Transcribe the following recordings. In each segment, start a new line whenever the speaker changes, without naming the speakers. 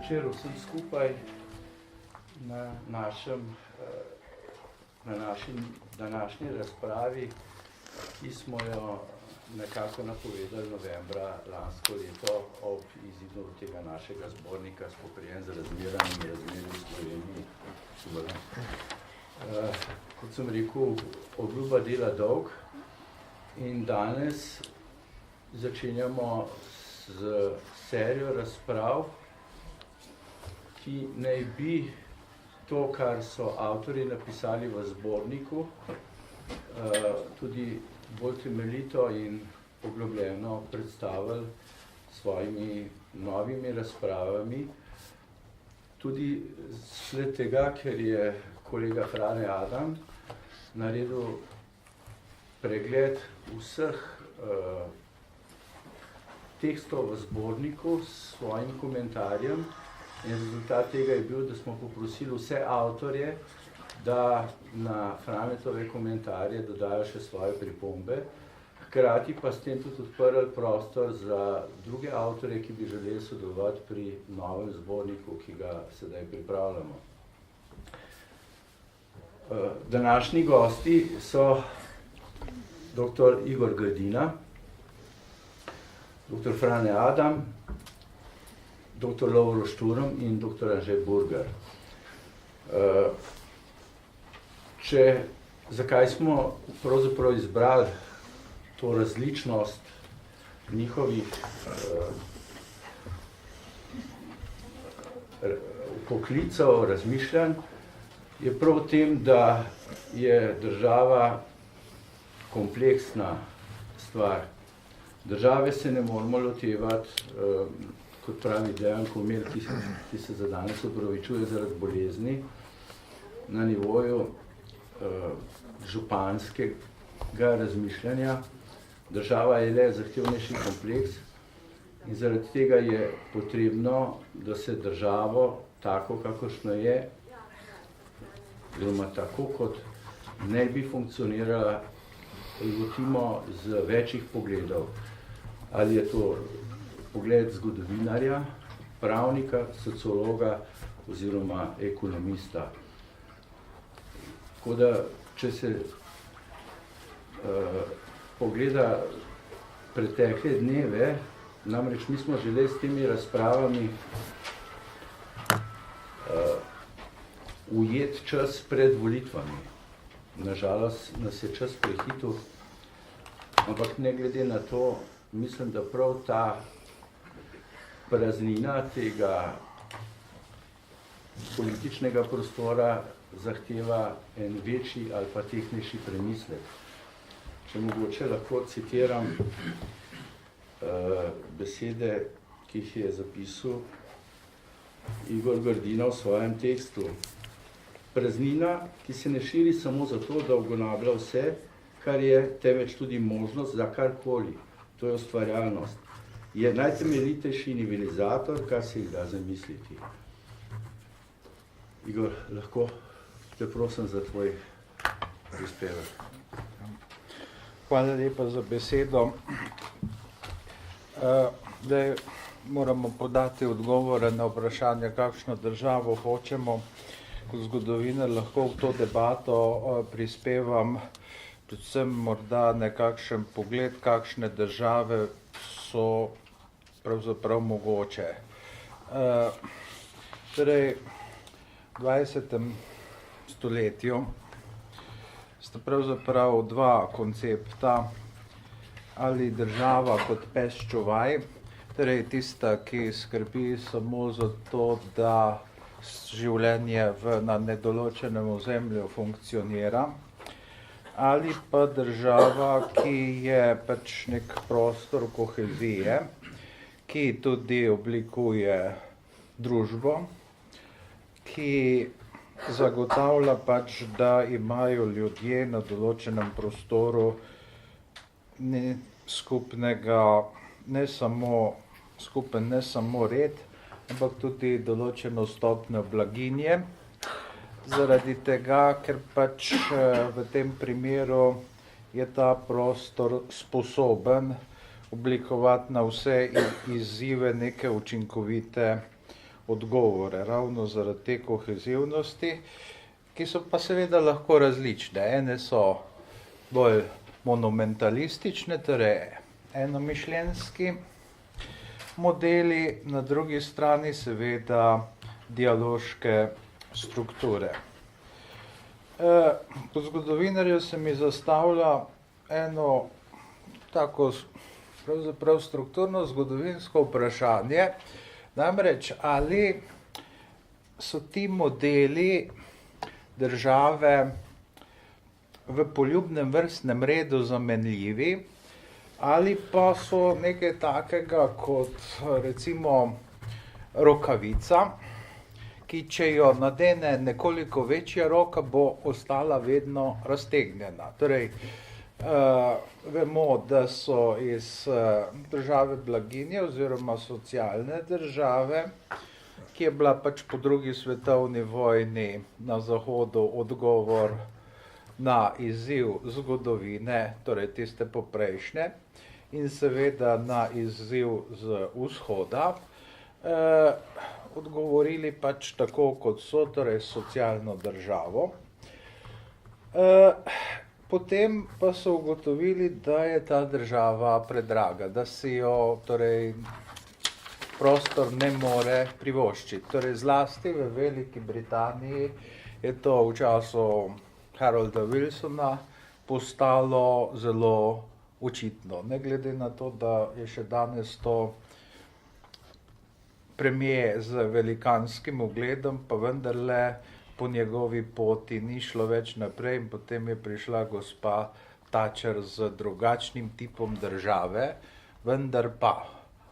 večer vsem skupaj na naši današnji razpravi, ki smo jo nekako napovedali novembra lansko leto ob izidu tega našega zbornika Spoprijem z razmerami in razmeri v Sloveniji. Kot sem rekel, obljuba dela dolg in danes začenjamo z serijo razprav, ki naj bi to, kar so avtorji napisali v zborniku, tudi bolj temeljito in poglobljeno predstavili svojimi novimi razpravami. Tudi sled tega, ker je kolega Frane Adam naredil pregled vseh tekstov v zborniku s svojim komentarjem in rezultat tega je bil, da smo poprosili vse avtorje, da na Franetove komentarje dodajo še svoje pripombe, hkrati pa s tem tudi odprli prostor za druge avtorje, ki bi želeli sodelovati pri novem zborniku, ki ga sedaj pripravljamo. Današnji gosti so dr. Igor Grdina, dr. Frane Adam, dr. Lovro Šturm in dr. Anže Burgar. Zakaj smo pravzaprav izbrali to različnost njihovih poklicev, razmišljanj, je prav v tem, da je država kompleksna stvar. Države se ne moramo lotevati, kot pravi Dejan Komel, ki se za danes opravičuje zaradi bolezni, na nivoju županskega razmišljanja. Država je le zahtevnejši kompleks in zaradi tega je potrebno, da se državo tako, kakršno je, oziroma tako, kot ne bi funkcionirala, lotimo z večjih pogledov. Ali je to pogled zgodovinarja, pravnika, sociologa oziroma ekonomista. Tako da, če se pogleda pretekle dneve, namreč mi smo želeli s temi razpravami ujeti čas pred volitvami. Nažalost nas je čas prehitel, ampak ne glede na to, mislim, da prav ta praznina tega političnega prostora zahteva en večji ali pa tehnejši premislek. Če mogoče lahko citiram besede, ki jih je zapisal Igor Grdina v svojem tekstu. Praznina, ki se ne širi samo zato, da ugonablja vse, kar je, temveč tudi možnost za karkoli. To je ustvarjalnost. Je najtemeljitejši nivelizator, kar se jih da zamisliti. Igor, lahko te prosim za tvoj prispevek.
Hvala lepa za besedo. Zdaj moramo podati odgovore na vprašanje, kakšno državo hočemo. Kot zgodovinar lahko v to debato prispevam predvsem morda nekakšen pogled, kakšne države so pravzaprav mogoče. Torej, v 20. stoletju sta pravzaprav dva koncepta, ali država kot pes čuvaj, torej tista, ki skrbi samo za to, da življenje na nedoločenem ozemlju funkcionira, ali pa država, ki je pač nek prostor kohezije, ki tudi oblikuje družbo, ki zagotavlja pač, da imajo ljudje na določenem prostoru skupen ne samo red, ampak tudi določeno stopnjo blaginje. Zaradi tega, ker pač v tem primeru je ta prostor sposoben oblikovati na vse izzive neke učinkovite odgovore, ravno zaradi te kohezivnosti, ki so pa seveda lahko različne. Ene so bolj monumentalistične, torej enomišljenjski modeli, na drugi strani seveda dialoške strukture. Kot zgodovinarju se mi zastavlja eno tako pravzaprav strukturno zgodovinsko vprašanje, namreč ali so ti modeli države v poljubnem vrstnem redu zamenljivi, ali pa so nekaj takega kot recimo rokavica, ki če jo nadene nekoliko večja roka, bo ostala vedno raztegnjena. Torej, vemo, da so iz države blaginje oziroma socialne države, ki je bila pač po drugi svetovni vojni na Zahodu odgovor na izziv zgodovine, torej tiste poprejšnje, in seveda na izziv z vzhoda, odgovorili pač tako, kot so, torej socialno državo. Potem pa so ugotovili, da je ta država predraga, da si jo torej prostor ne more privoščiti. Torej zlasti v Veliki Britaniji je to v času Harolda Wilsona postalo zelo očitno. Ne glede na to, da je še danes to premijer z velikanskim ugledom, pa vendarle po njegovi poti ni šlo več naprej in potem je prišla gospa Thatcher z drugačnim tipom države, vendar pa,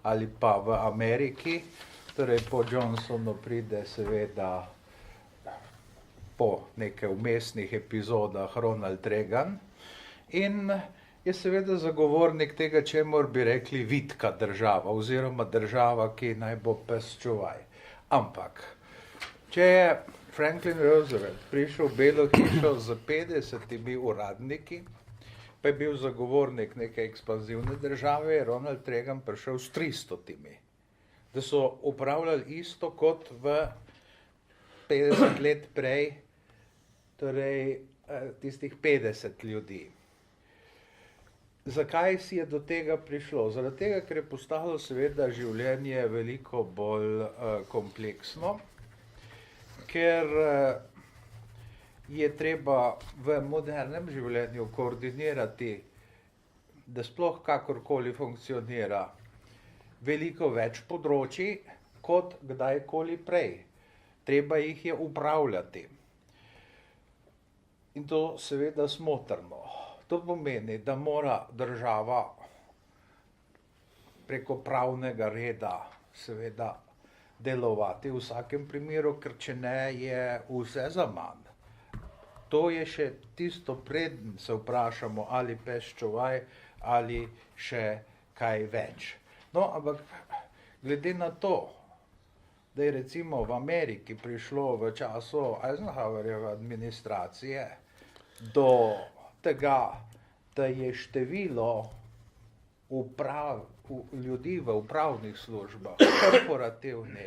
ali pa v Ameriki, torej po Johnsonu pride seveda po nekaj vmesnih epizodah Ronald Reagan in je seveda zagovornik tega, čemur bi rekli vitka država oziroma država, ki naj bo pes čuvaj. Ampak, če je Franklin Roosevelt prišel v Belo hišo z 50 uradniki, pa je bil zagovornik neke ekspanzivne države, je Ronald Reagan prišel s 300, da so upravljali isto kot v 50 let prej, torej tistih 50 ljudi. Zakaj si je do tega prišlo? Zaradi tega, ker je postalo seveda življenje veliko bolj kompleksno, ker je treba v modernem življenju koordinirati, da sploh kakorkoli funkcionira, veliko več področji kot kdajkoli prej. Treba jih je upravljati. In to seveda smotrno. To pomeni, da mora država preko pravnega reda seveda delovati v vsakem primeru, ker če ne, je vse zaman. To je še tisto, preden se vprašamo, ali pes čuvaj, ali še kaj več. No, ampak glede na to, da je recimo v Ameriki prišlo v času Eisenhowerjeve administracije do tega, da je število ljudi v upravnih službah, korporativni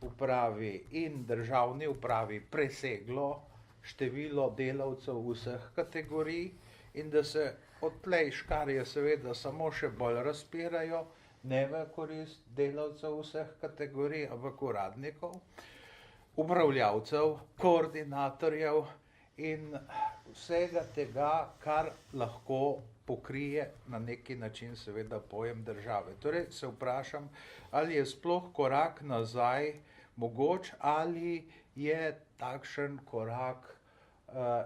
upravi in državni upravi preseglo število delavcev vseh kategorij in da se odtlej škarje seveda samo še bolj razpirajo, ne v korist delavcev vseh kategorij, ampak uradnikov, upravljavcev, koordinatorjev in vsega tega, kar lahko pokrije na neki način seveda pojem države. Torej se vprašam, ali je sploh korak nazaj mogoč, ali je takšen korak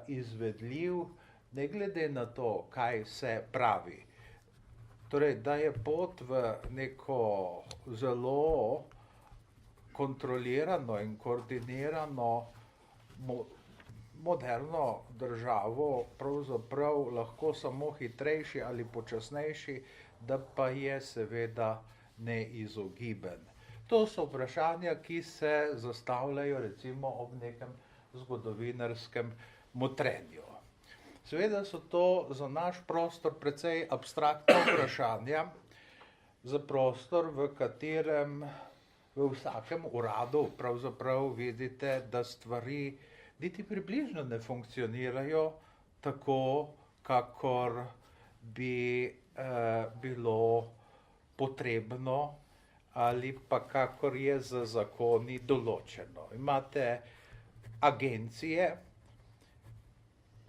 izvedljiv, ne glede na to, kaj se pravi. Torej, da je pot v neko zelo kontrolirano in koordinirano moderno državo pravzaprav lahko samo hitrejši ali počasnejši, da pa je seveda neizogiben. To so vprašanja, ki se zastavljajo recimo ob nekem zgodovinarskem motrenju. Seveda so to za naš prostor precej abstraktna vprašanja, za prostor, v katerem v vsakem uradu pravzaprav vidite, da stvari niti približno ne funkcionirajo tako, kakor bi bilo potrebno ali pa kakor je z zakoni določeno. Imate agencije,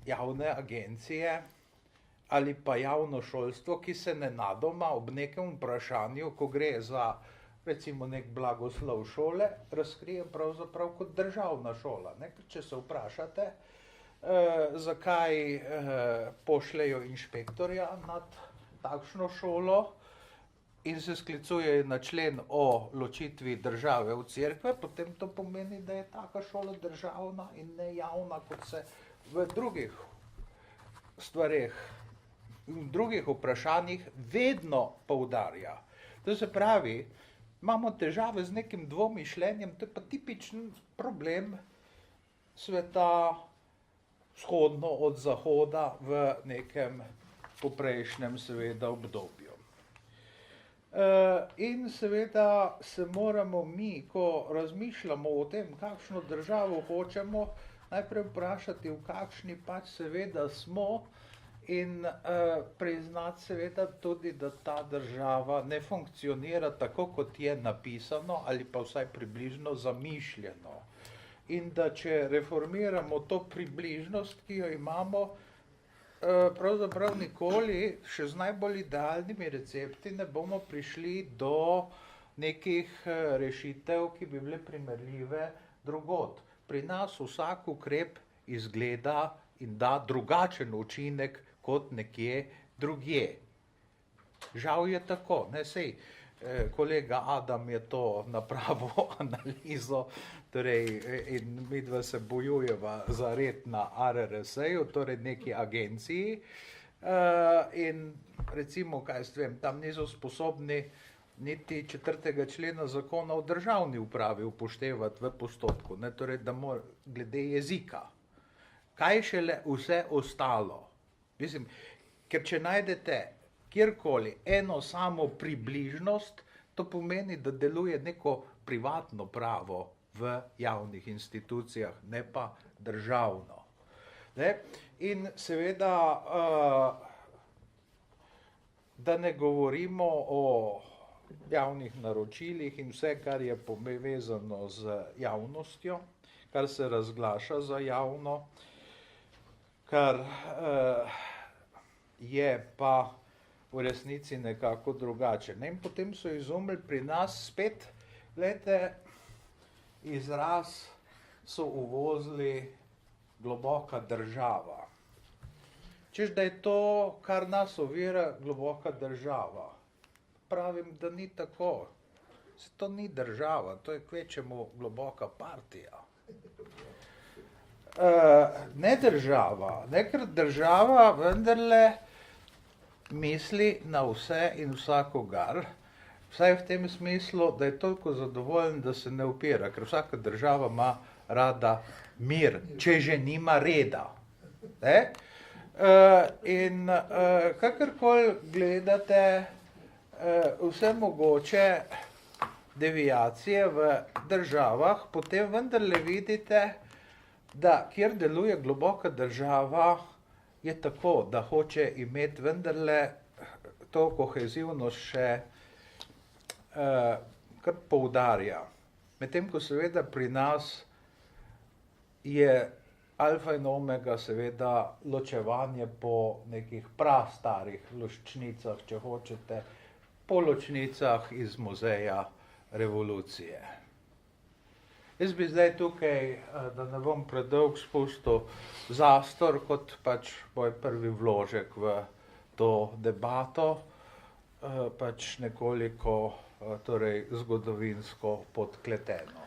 javne agencije ali pa javno šolstvo, ki se nenadoma ob nekem vprašanju, ko gre za recimo nek blagoslov šole, razkrije pravzaprav kot državna šola. Če se vprašate, zakaj pošljejo inšpektorja nad takšno šolo in se sklicujejo na člen o ločitvi države od cerkve, potem to pomeni, da je taka šola državna in ne javna, kot se v drugih stvareh, v drugih vprašanjih vedno poudarja. To se pravi, imamo težave z nekim dvomišljenjem, to je pa tipičen problem sveta vzhodno od zahoda v nekem poprejšnjem seveda obdobju. In seveda se moramo mi, ko razmišljamo o tem, kakšno državo hočemo, najprej vprašati, v kakšni pač seveda smo in priznati seveda tudi, da ta država ne funkcionira tako, kot je napisano ali pa vsaj približno zamišljeno. In da če reformiramo to približnost, ki jo imamo, pravzaprav nikoli še z najbolj idealnimi recepti ne bomo prišli do nekih rešitev, ki bi bile primerljive drugod. Pri nas vsak ukrep izgleda in da drugačen učinek kot nekje drugje. Žal je tako, ne, sej kolega Adam je to napravil analizo, torej in midva se bojujeva za red na ARRS-ju, torej neki agenciji, in recimo, kaj jaz vem, tam niso sposobni niti 4. člena zakona o državni upravi upoštevati v postopku, ne, torej da mora glede jezika. Kaj šele vse ostalo? Mislim, ker če najdete kjerkoli eno samo približnost, to pomeni, da deluje neko privatno pravo v javnih institucijah, ne pa državno. Ne? In seveda, da ne govorimo o javnih naročilih in vse, kar je povezano z javnostjo, kar se razglaša za javno, kar je pa v resnici nekako drugače. In potem so izumili pri nas spet, glejte, izraz so uvozili globoka država. Češ, da je to, kar nas ovira, globoka država. Pravim, da ni tako. To ni država, to je kvečemu globoka partija. Ne država, ne, ker država vendarle misli na vse in vsakogar, vsaj v tem smislu, da je toliko zadovoljen, da se ne upira, ker vsaka država ima rada mir, če že nima reda. Ne? In kakorkoli gledate vse mogoče deviacije v državah, potem vendarle vidite, da kjer deluje globoka država, je tako, da hoče imeti vendarle to kohezivnost še kar poudarja. Medtem ko seveda pri nas je alfa in omega seveda ločevanje po nekih prastarih ločnicah, če hočete, po ločnicah iz muzeja revolucije. Jaz bi zdaj tukaj, da ne bom predolg spustil zastor, kot pač moj prvi vložek v to debato, pač nekoliko torej zgodovinsko podkleteno.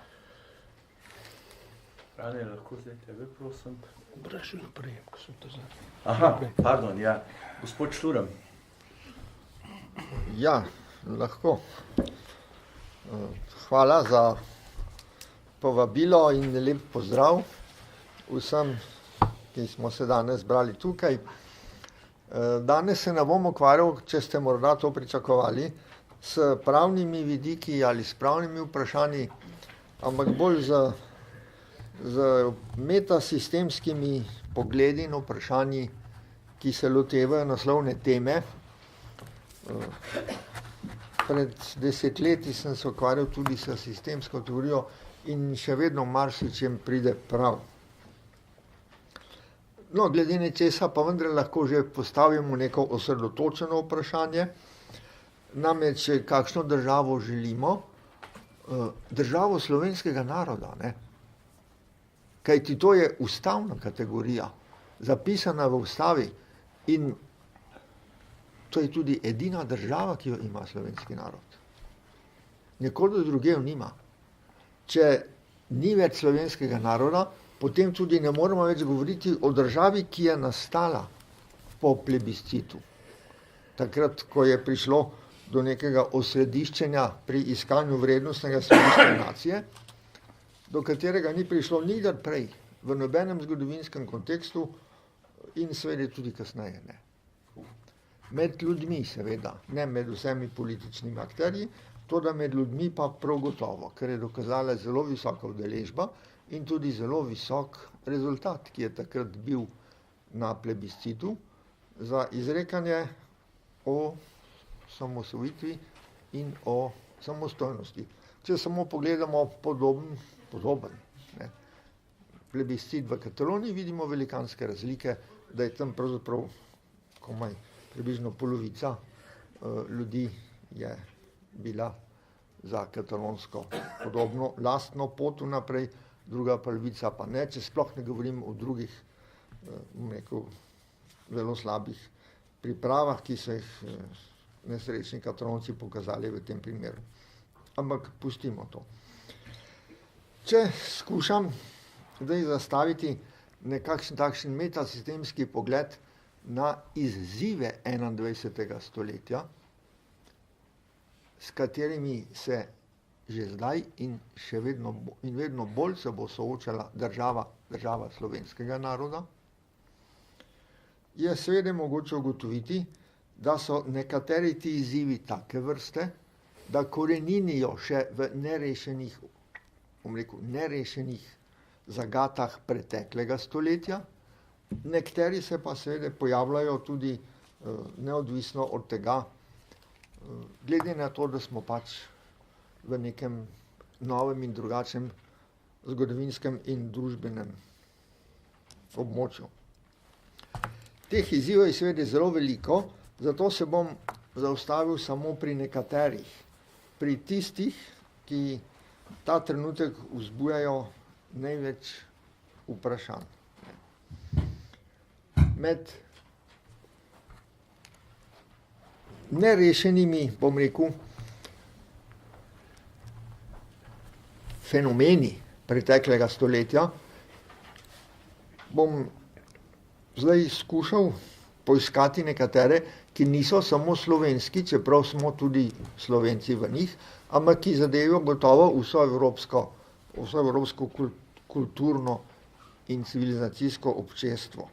Frane, lahko zdaj tebe prosim?
Vprašaj naprej, ko sem to zdaj.
Aha, pardon, ja. Gospod Šturm.
Ja, lahko. Hvala za povabilo in lep pozdrav vsem, ki smo se danes zbrali tukaj. Danes se ne bom ukvarjal, če ste morda to pričakovali, s pravnimi vidiki ali s pravnimi vprašanji, ampak bolj z metasistemskimi pogledi in vprašanji, ki se lotevajo naslovne teme. Pred desetletji sem se ukvarjal tudi s sistemsko teorijo in še vedno marsičem pride prav. No, glede nečesa pa vendar lahko že postavimo neko osredotočeno vprašanje, namreč kakšno državo želimo, državo slovenskega naroda, ne? Kajti to je ustavna kategorija, zapisana v ustavi in to je tudi edina država, ki jo ima slovenski narod. Nikoli druge jo nima. Če ni več slovenskega naroda, potem tudi ne moremo več govoriti o državi, ki je nastala po plebiscitu. Takrat, ko je prišlo do nekega osrediščenja pri iskanju vrednostnega slovenske nacije, do katerega ni prišlo nikdar prej, v nobenem zgodovinskem kontekstu in seveda tudi kasneje ne. Med ljudmi seveda, ne med vsemi političnimi akterji, toda med ljudmi pa prav gotovo, ker je dokazala zelo visoka udeležba in tudi zelo visok rezultat, ki je takrat bil na plebiscitu za izrekanje o samosvojitvi in o samostojnosti. Če samo pogledamo podoben plebiscit v Kataloniji, vidimo velikanske razlike, da je tam pravzaprav komaj približno polovica ljudi je bila za katalonsko podobno lastno pot naprej, druga polovica pa ne, če sploh ne govorim o drugih zelo slabih pripravah, ki so jih nesrečni Katalonci pokazali v tem primeru. Ampak pustimo to. Če skušam zdaj zastaviti nekakšen takšen metasistemski pogled na izzive 21. stoletja, s katerimi se že zdaj in še vedno bolj se bo soočala država slovenskega naroda, je seveda mogoče ugotoviti, da so nekateri ti izzivi take vrste, da koreninijo še v nerešenih zagatah preteklega stoletja, nekateri se pa seveda pojavljajo tudi neodvisno od tega, glede na to, da smo pač v nekem novem in drugačnem zgodovinskem in družbenem območju. Teh izzivov je seveda zelo veliko, zato se bom zaustavil samo pri nekaterih, pri tistih, ki ta trenutek vzbujajo največ vprašanj. Med nerešenimi, bom rekel, fenomeni preteklega stoletja bom zdaj skušal poiskati nekatere, ki niso samo slovenski, čeprav smo tudi Slovenci v njih, ampak ki zadevajo gotovo vso evropsko kulturno in civilizacijsko občestvo.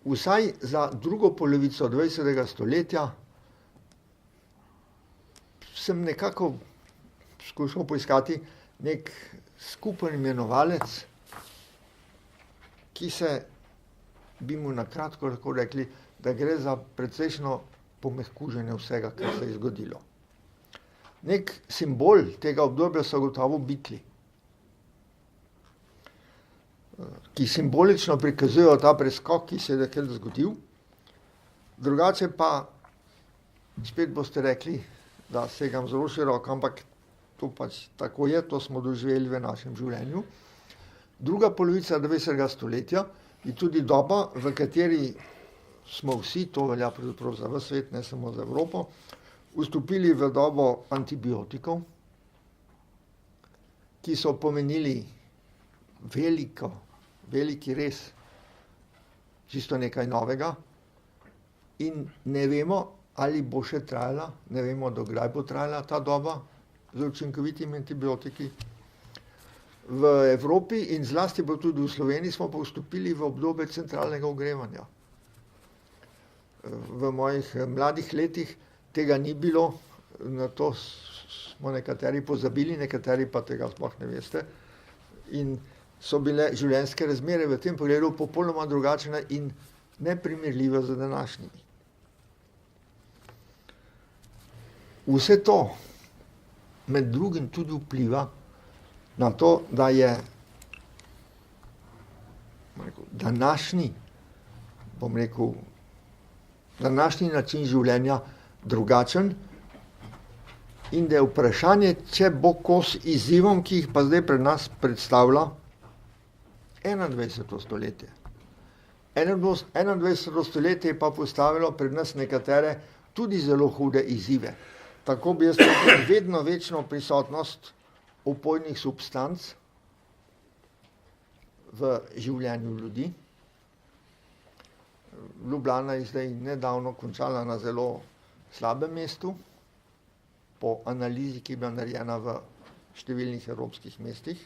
Vsaj za drugo polovico 20. stoletja sem nekako skušal poiskati nek skupen imenovalec, ki se bi mu na kratko lahko rekli, da gre za precejšno pomehkuženje vsega, kar se je zgodilo. Nek simbol tega obdobja so gotovo Beatli, ki simbolično prikazujejo ta preskok, ki se je takrat zgodil. Drugače pa, spet boste rekli, da segam zelo široko, ampak to pač tako je, to smo doživeli v našem življenju. Druga polovica 20. stoletja je tudi doba, v kateri smo vsi, to velja pravzaprav za ves svet, ne samo za Evropo, vstopili v dobo antibiotikov, ki so pomenili veliki res, čisto nekaj novega in ne vemo, ali bo še trajala, ne vemo, dokdaj bo trajala ta doba z učinkovitimi antibiotiki. V Evropi in zlasti pa tudi v Sloveniji smo pa vstopili v obdobje centralnega ogrevanja. v mojih mladih letih tega ni bilo, na to smo nekateri pozabili, nekateri pa tega sploh ne veste. In so bile življenjske razmere v tem pogledu popolnoma drugačne in neprimerljive z današnjimi. Vse to med drugim tudi vpliva na to, da je današnji način življenja drugačen in da je vprašanje, če bo kos izzivom, ki jih pa zdaj pred nas predstavlja 21. stoletje. 21. stoletje je pa postavilo pred nas nekatere tudi zelo hude izzive. Tako bi jaz rekel, vedno večno prisotnost opojnih substanc v življenju ljudi. Ljubljana je zdaj nedavno končala na zelo slabem mestu, po analizi, ki je bila narejena v številnih evropskih mestih.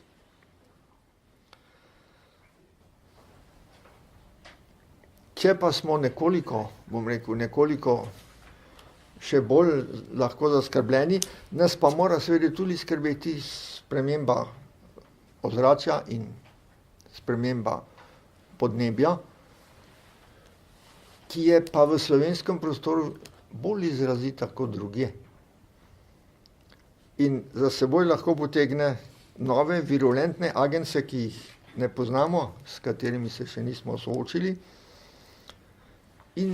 Če pa smo nekoliko še bolj lahko zaskrbljeni, nas pa mora seveda tudi skrbeti sprememba ozračja in sprememba podnebja, ki je pa v slovenskem prostoru bolj izrazita kot drugje. In za seboj lahko potegne nove virulentne agence, ki jih ne poznamo, s katerimi se še nismo soočili, in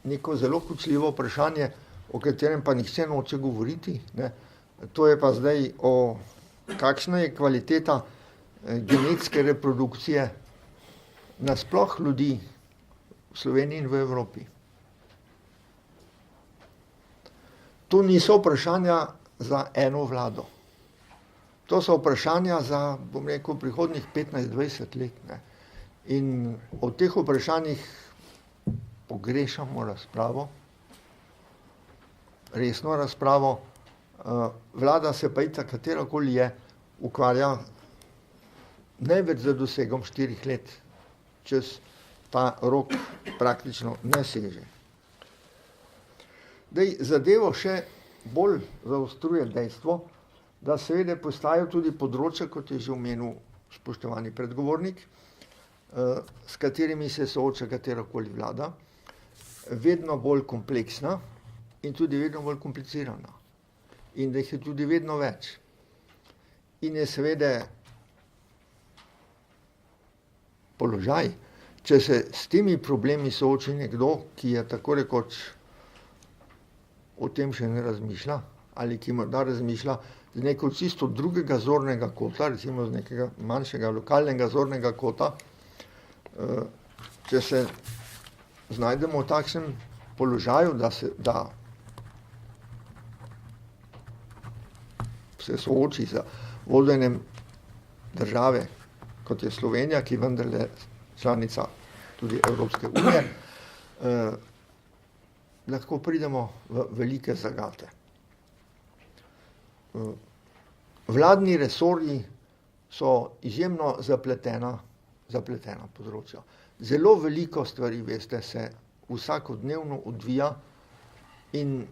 neko zelo kočljivo vprašanje, o katerem pa nihče noče govoriti, ne. To je pa zdaj kakšna je kvaliteta genetske reprodukcije nasploh ljudi v Sloveniji in v Evropi. To niso vprašanja za eno vlado. To so vprašanja za, prihodnjih 15-20 let. Ne. In o teh vprašanjih pogrešamo razpravo, resno razpravo. Vlada se pa itak, katerakoli je, ukvarja največ za dosegom 4 let, čez ta rok praktično ne seže. Zadevo še bolj zaostruje dejstvo, da seveda postajajo tudi področja, kot je že omenil spoštovani predgovornik, s katerimi se sooča katerakoli vlada, vedno bolj kompleksna in tudi vedno bolj komplicirana. In da jih je tudi vedno več. In je seveda položaj, če se s temi problemi sooči nekdo, ki je tako rekoč o tem še ne razmišlja, ali ki morda razmišlja z neko čisto drugega zornega kota, recimo z nekega manjšega lokalnega zornega kota, če se znajdemo v takšnem položaju, da se sooči z vodenjem države, kot je Slovenija, ki vendarle članica tudi Evropske unije, lahko pridemo v velike zagate. Vladni resorji so izjemno zapletena področja. Zelo veliko stvari, veste, se vsakodnevno odvija in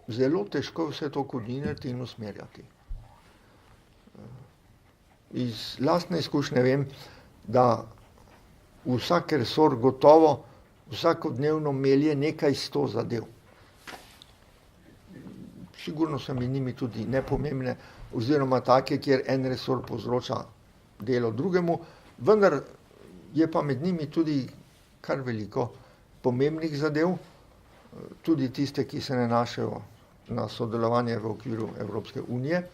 zelo težko vse to koordinirati in usmerjati. Iz lastne izkušnje vem, da vsak resor gotovo vsakodnevno melje nekaj 100 zadev. Sigurno so med njimi tudi nepomembne, oziroma take, kjer en resor povzroča delo drugemu, vendar je pa med njimi tudi kar veliko pomembnih zadev, tudi tiste, ki se nanašajo na sodelovanje v okviru Evropske unije.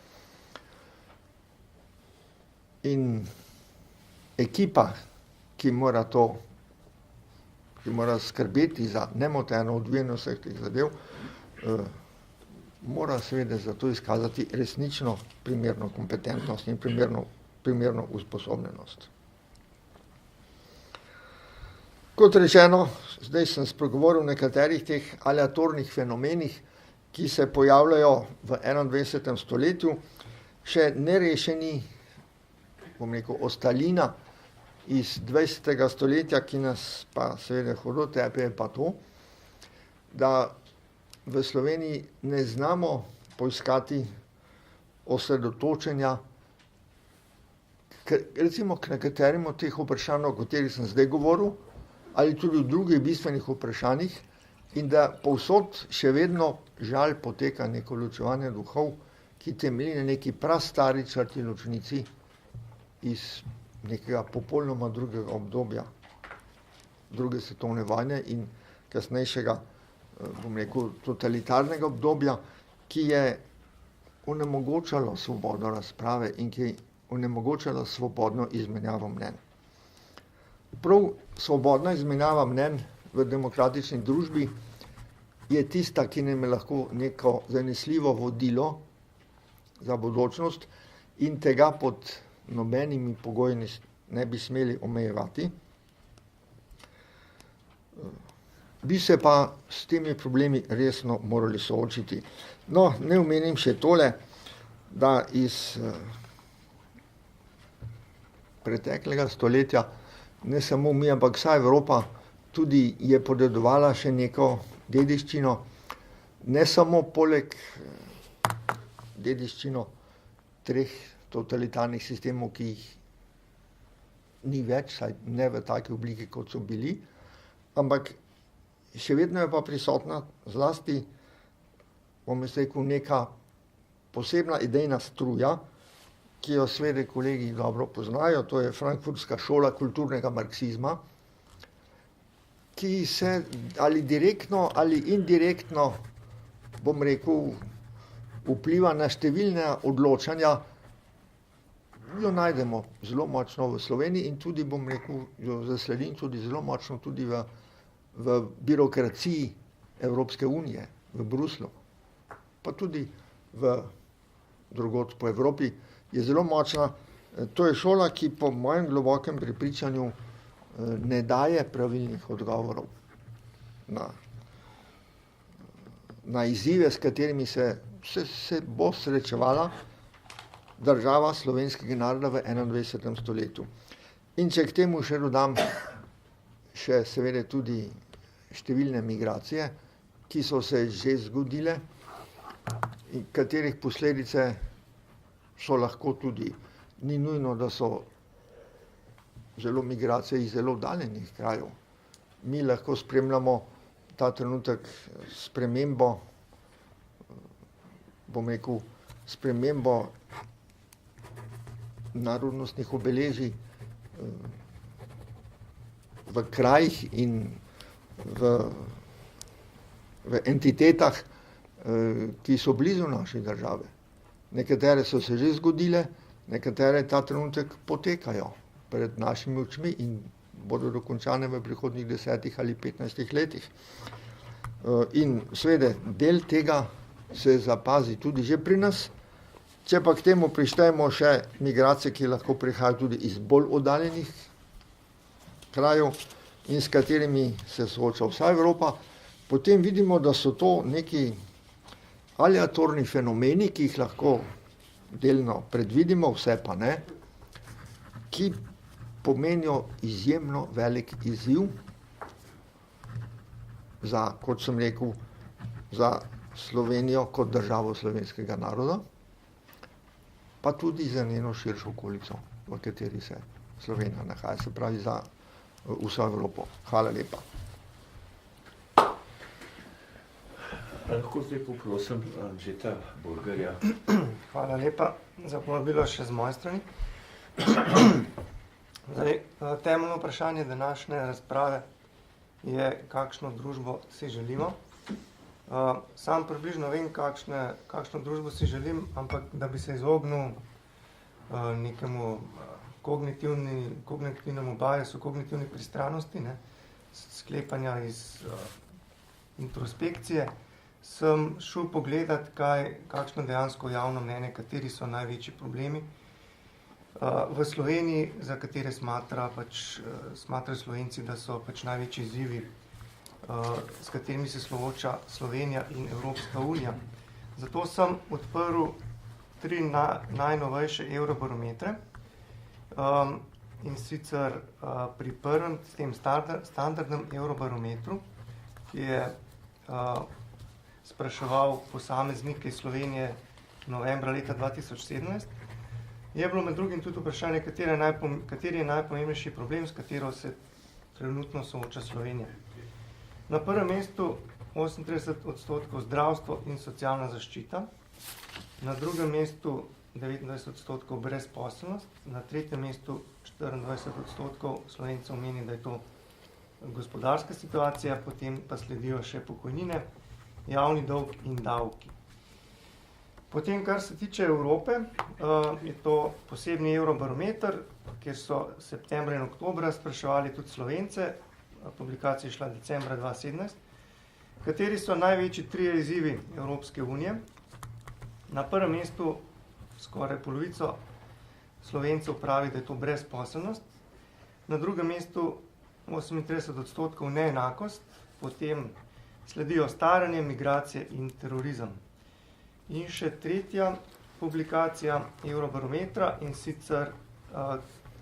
In ekipa, ki mora skrbeti za nemoteno odvijanje vseh teh zadev, mora seveda za to izkazati resnično primerno kompetentnost in primerno usposobljenost. Kot rečeno, zdaj sem spregovoril o nekaterih teh aleatornih fenomenih, ki se pojavljajo v 21. stoletju, še nerešeni, ostalina iz 20. stoletja, ki nas pa seveda hudo tepe, je pa to, da v Sloveniji ne znamo poiskati osredotočenja recimo k nekaterim od teh vprašanj, o katerih sem zdaj govoril, ali tudi v drugih bistvenih vprašanjih, in da povsod še vedno žal poteka neko ločevanje duhov, ki temelji na neki prastari črti ločnici iz nekega popolnoma drugega obdobja, druge svetovne vojne in kasnejšega, bom rekel, totalitarnega obdobja, ki je onemogočalo svobodo razprave in ki je onemogočalo svobodno izmenjavo mnenj. Prav svobodna izmenjava mnenj v demokratični družbi je tista, ki nam je lahko neko zanesljivo vodilo za bodočnost in tega pod nobenimi pogoji ne bi smeli omejevati. Bi se pa s temi problemi resno morali soočiti. No, ne omenim še tole, da iz preteklega stoletja ne samo mi, ampak vsa Evropa tudi je podedovala še neko dediščino, ne samo poleg dediščino 3 totalitarnih sistemov, ki jih ni več, saj ne v taki obliki, kot so bili, ampak še vedno je pa prisotna zlasti, bom rekel, neka posebna idejna struja, ki jo seveda kolegi dobro poznajo, to je frankfurtska šola kulturnega marksizma, ki se ali direktno ali indirektno, bom rekel, vpliva na številne odločanja, jo najdemo zelo močno v Sloveniji in tudi, bom rekel, jo zasledim tudi zelo močno tudi v birokraciji Evropske unije, v Bruslju, pa tudi drugod po Evropi je zelo močna. To je šola, ki po mojem globokem prepričanju ne daje pravilnih odgovorov na izzive, s katerimi se bo srečevala država slovenskega naroda v 21. stoletju. In če k temu še dodam še seveda tudi številne migracije, ki so se že zgodile in katerih posledice so lahko tudi, ni nujno, da so zelo migracije iz zelo oddaljenih krajev. Mi lahko spremljamo ta trenutek spremembo, bom rekel, spremembo narodnostnih obeležij v krajih in v entitetah, ki so blizu naše države. Nekatere so se že zgodile, nekatere ta trenutek potekajo pred našimi očmi in bodo dokončane v prihodnjih 10 ali 15 letih. In seveda del tega se zapazi tudi že pri nas, če pa k temu prištejemo še migracije, ki lahko prihajajo tudi iz bolj oddaljenih krajev in s katerimi se sooča vsa Evropa, potem vidimo, da so to neki aleatorni fenomeni, ki jih lahko delno predvidimo, vse pa ne, ki pomenijo izjemno velik izziv za, kot sem rekel, za Slovenijo kot državo slovenskega naroda, pa tudi za njeno širšo okolico, v kateri se Slovenija nahaja, se pravi za vso Evropo. Hvala lepa.
Lahko zdaj poprosim Anžeta Burgerja.
Hvala lepa za povabilo še z moje strani. Zdaj, temeljno vprašanje današnje razprave je, kakšno družbo si želimo. Sam približno vem, kakšno družbo si želim, ampak da bi se izognil nekemu kognitivnemu biasu, kognitivni pristranosti, sklepanja iz introspekcije, sem šel pogledat, kakšno dejansko javno mnenje, kateri so največji problemi v Sloveniji, za katere smatrajo Slovenci, da so največji izzivi, s katerimi se sooča Slovenija in Evropska unija. Zato sem odprl 3 najnovejše eurobarometre. in sicer pri prvem, s tem standardnem Eurobarometru, ki je spraševal posameznike iz Slovenije novembra leta 2017, je bilo med drugim tudi vprašanje, kateri je najpomembnejši problem, s katero se trenutno sooča Slovenija. Na prvem mestu 38% zdravstvo in socialna zaščita, na drugem mestu 29% brezposelnost, na tretjem mestu 24% Slovencev meni, da je to gospodarska situacija, potem pa sledijo še pokojnine, javni dolg in davki. Potem, kar se tiče Evrope, je to posebni Eurobarometer, kjer so septembra in oktobra spraševali tudi Slovence, publikacija je šla decembra 2017, kateri so največji 3 izzivi Evropske unije. Na prvem mestu skoraj polovico Slovencev pravi, da je to brezposelnost, na drugem mestu 38% neenakost, potem sledijo staranje, migracije in terorizem. In še tretja publikacija Eurobarometra, in sicer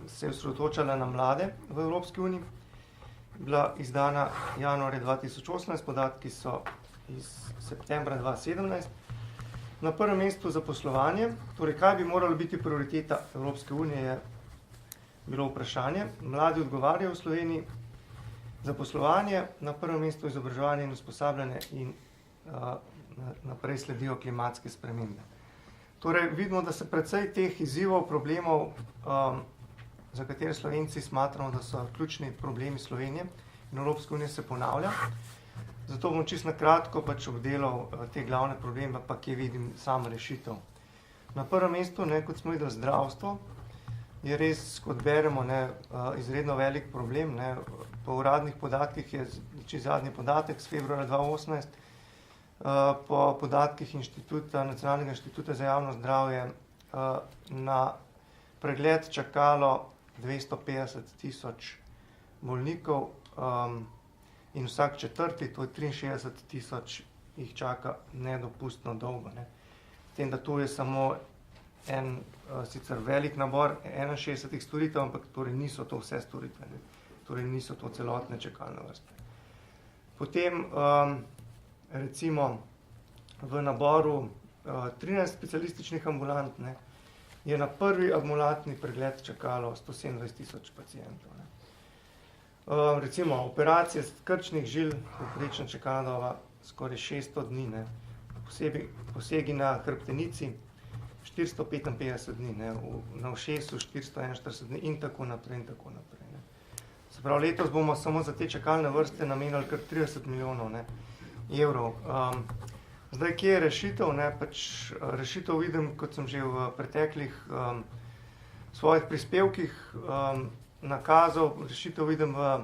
se je osredotočala na mlade v Evropski uniji, bila izdana januarja 2018, podatki so iz septembra 2017. Na prvem mestu zaposlovanje, torej kaj bi moralo biti prioriteta Evropske unije, je bilo vprašanje. Mladi odgovarjajo v Sloveniji zaposlovanje, na prvem mestu izobraževanje in usposabljanje in naprej sledijo klimatske spremembe. Torej vidimo, da se precej teh izzivov, problemov, za katere Slovenci smatramo, da so ključni problemi Slovenije in Evropske unije, se ponavlja. Zato bom čisto na kratko obdelal te glavne probleme, pa kje vidim sam rešitev. Na prvem mestu, kot smo videli, zdravstvo je res, kot beremo, izredno velik problem. Po uradnih podatkih je zadnji podatek z februarja 2018, po podatkih Nacionalnega inštituta za javno zdravje na pregled čakalo 250.000 bolnikov in vsak četrti, to je 63.000, jih čaka nedopustno dolgo. S tem, da to je samo en sicer velik nabor 61 storitev, ampak torej niso to vse storitve, torej niso to celotne čakalne vrste. Potem recimo v naboru 13 specialističnih ambulant je na prvi ambulantni pregled čakalo 127.000 pacientov. Recimo operacije krčnih žil, povprečna čakalna doba skoraj 600 dni, posegi na hrbtenici 455 dni, na ušesu 441 dni in tako naprej in tako naprej. Se pravi, letos bomo samo za te čakalne vrste namenili kar 30 milijonov evrov. Zdaj, kje je rešitev? Rešitev vidim, kot sem že v preteklih svojih prispevkih nakazal, rešitev vidim v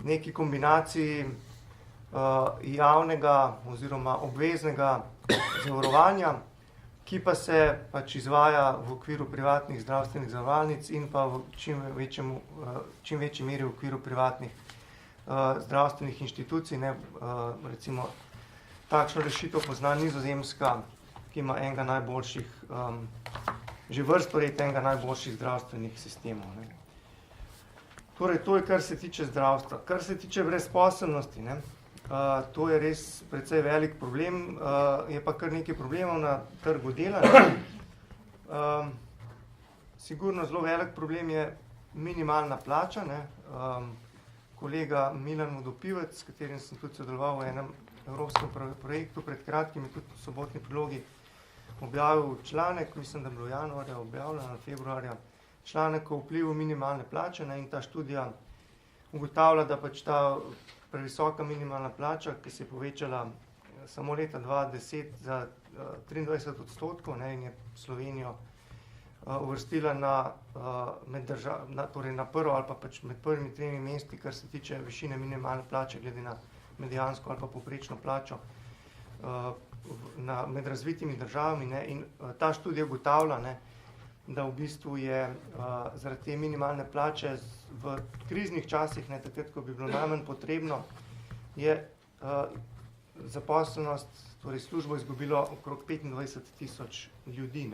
neki kombinaciji javnega oziroma obveznega zavarovanja, ki pa se izvaja v okviru privatnih zdravstvenih zavarovalnic in pa v čim večji meri v okviru privatnih zdravstvenih inštitucij. Recimo, takšno rešitev pozna Nizozemska, ki ima enega najboljših, že vrsto let enega najboljših zdravstvenih sistemov. Torej, to je, kar se tiče zdravstva. Kar se tiče brezposelnosti, to je res precej velik problem, je pa kar nekaj problemov na trgu dela. Sigurno zelo velik problem je minimalna plača. Kolega Milan Vodopivec, s katerim sem tudi sodeloval v enem evropskem projektu, pred kratkim je tudi v sobotni prilogi objavil članek, mislim, da je bilo januarja objavljeno, februarja, članek o vplivu minimalne plače, in ta študija ugotavlja, da ta previsoka minimalna plača, ki se je povečala samo leta 2010 za 23% in je Slovenijo uvrstila na prvo ali pa med prvimi 3 mesti, kar se tiče višine minimalne plače, glede na mediansko ali pa povprečno plačo med razvitimi državami. In ta študija ugotavlja, da v bistvu je zaradi te minimalne plače v kriznih časih, takrat, ko bi bilo najmanj potrebno, je zaposlenost, torej službo izgubilo okrog 25.000 ljudi.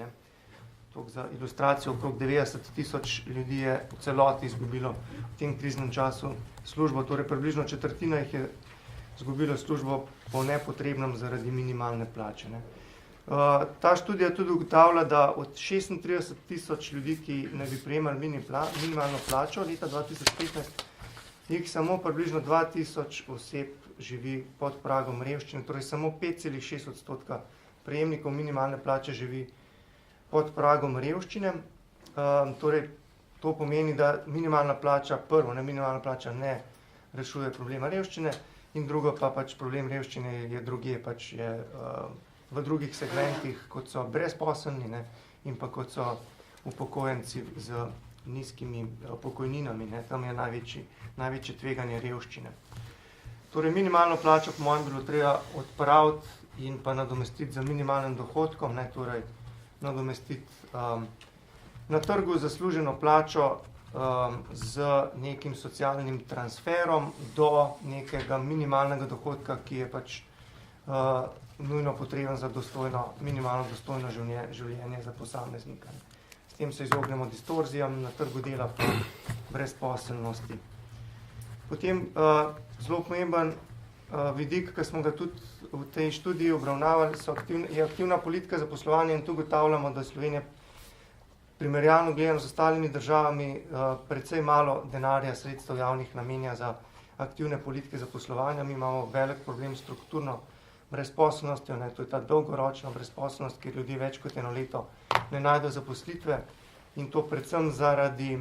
za ilustracijo, okrog 90.000 ljudi je v celoti izgubilo v tem kriznem času službo, torej približno četrtina jih je izgubilo službo po nepotrebnem zaradi minimalne plače. Ne. Ta študija tudi ugotavlja, da od 36.000 ljudi, ki naj bi prejemali minimalno plačo leta 2015, jih samo približno 2.000 oseb živi pod pragom revščine, torej samo 5,6% prejemnikov minimalne plače živi pod pragom revščine. Torej, to pomeni, da minimalna plača, minimalna plača ne rešuje problema revščine in drugo pa pač problem revščine je drugje, pač je v drugih segmentih, kot so brezposelni, ne, in pa kot so upokojenci z nizkimi pokojninami, ne, tam je največje tveganje revščine. Torej, minimalno plačo po mojem bilo treba odpraviti in pa nadomestiti z minimalnim dohodkom, ne, torej nadomestiti na trgu zasluženo plačo z nekim socialnim transferom do nekega minimalnega dohodka, ki je pač nujno potreben za minimalno dostojno življenje za posameznika. S tem se izognemo distorzijam na trgu dela pa brezposelnosti. Potem zelo pomemben vidik, ki smo ga tudi v tej študiji obravnavali, je aktivna politika zaposlovanja in tu ugotavljamo, da Slovenija primerjalno gledano z ostalimi državami precej malo denarja, sredstev javnih namenja za aktivne politike zaposlovanja. Mi imamo velik problem s strukturno brezposelnostjo, ne, to je ta dolgoročna brezposelnost, kjer ljudje več kot eno leto ne najdejo zaposlitve in to predvsem zaradi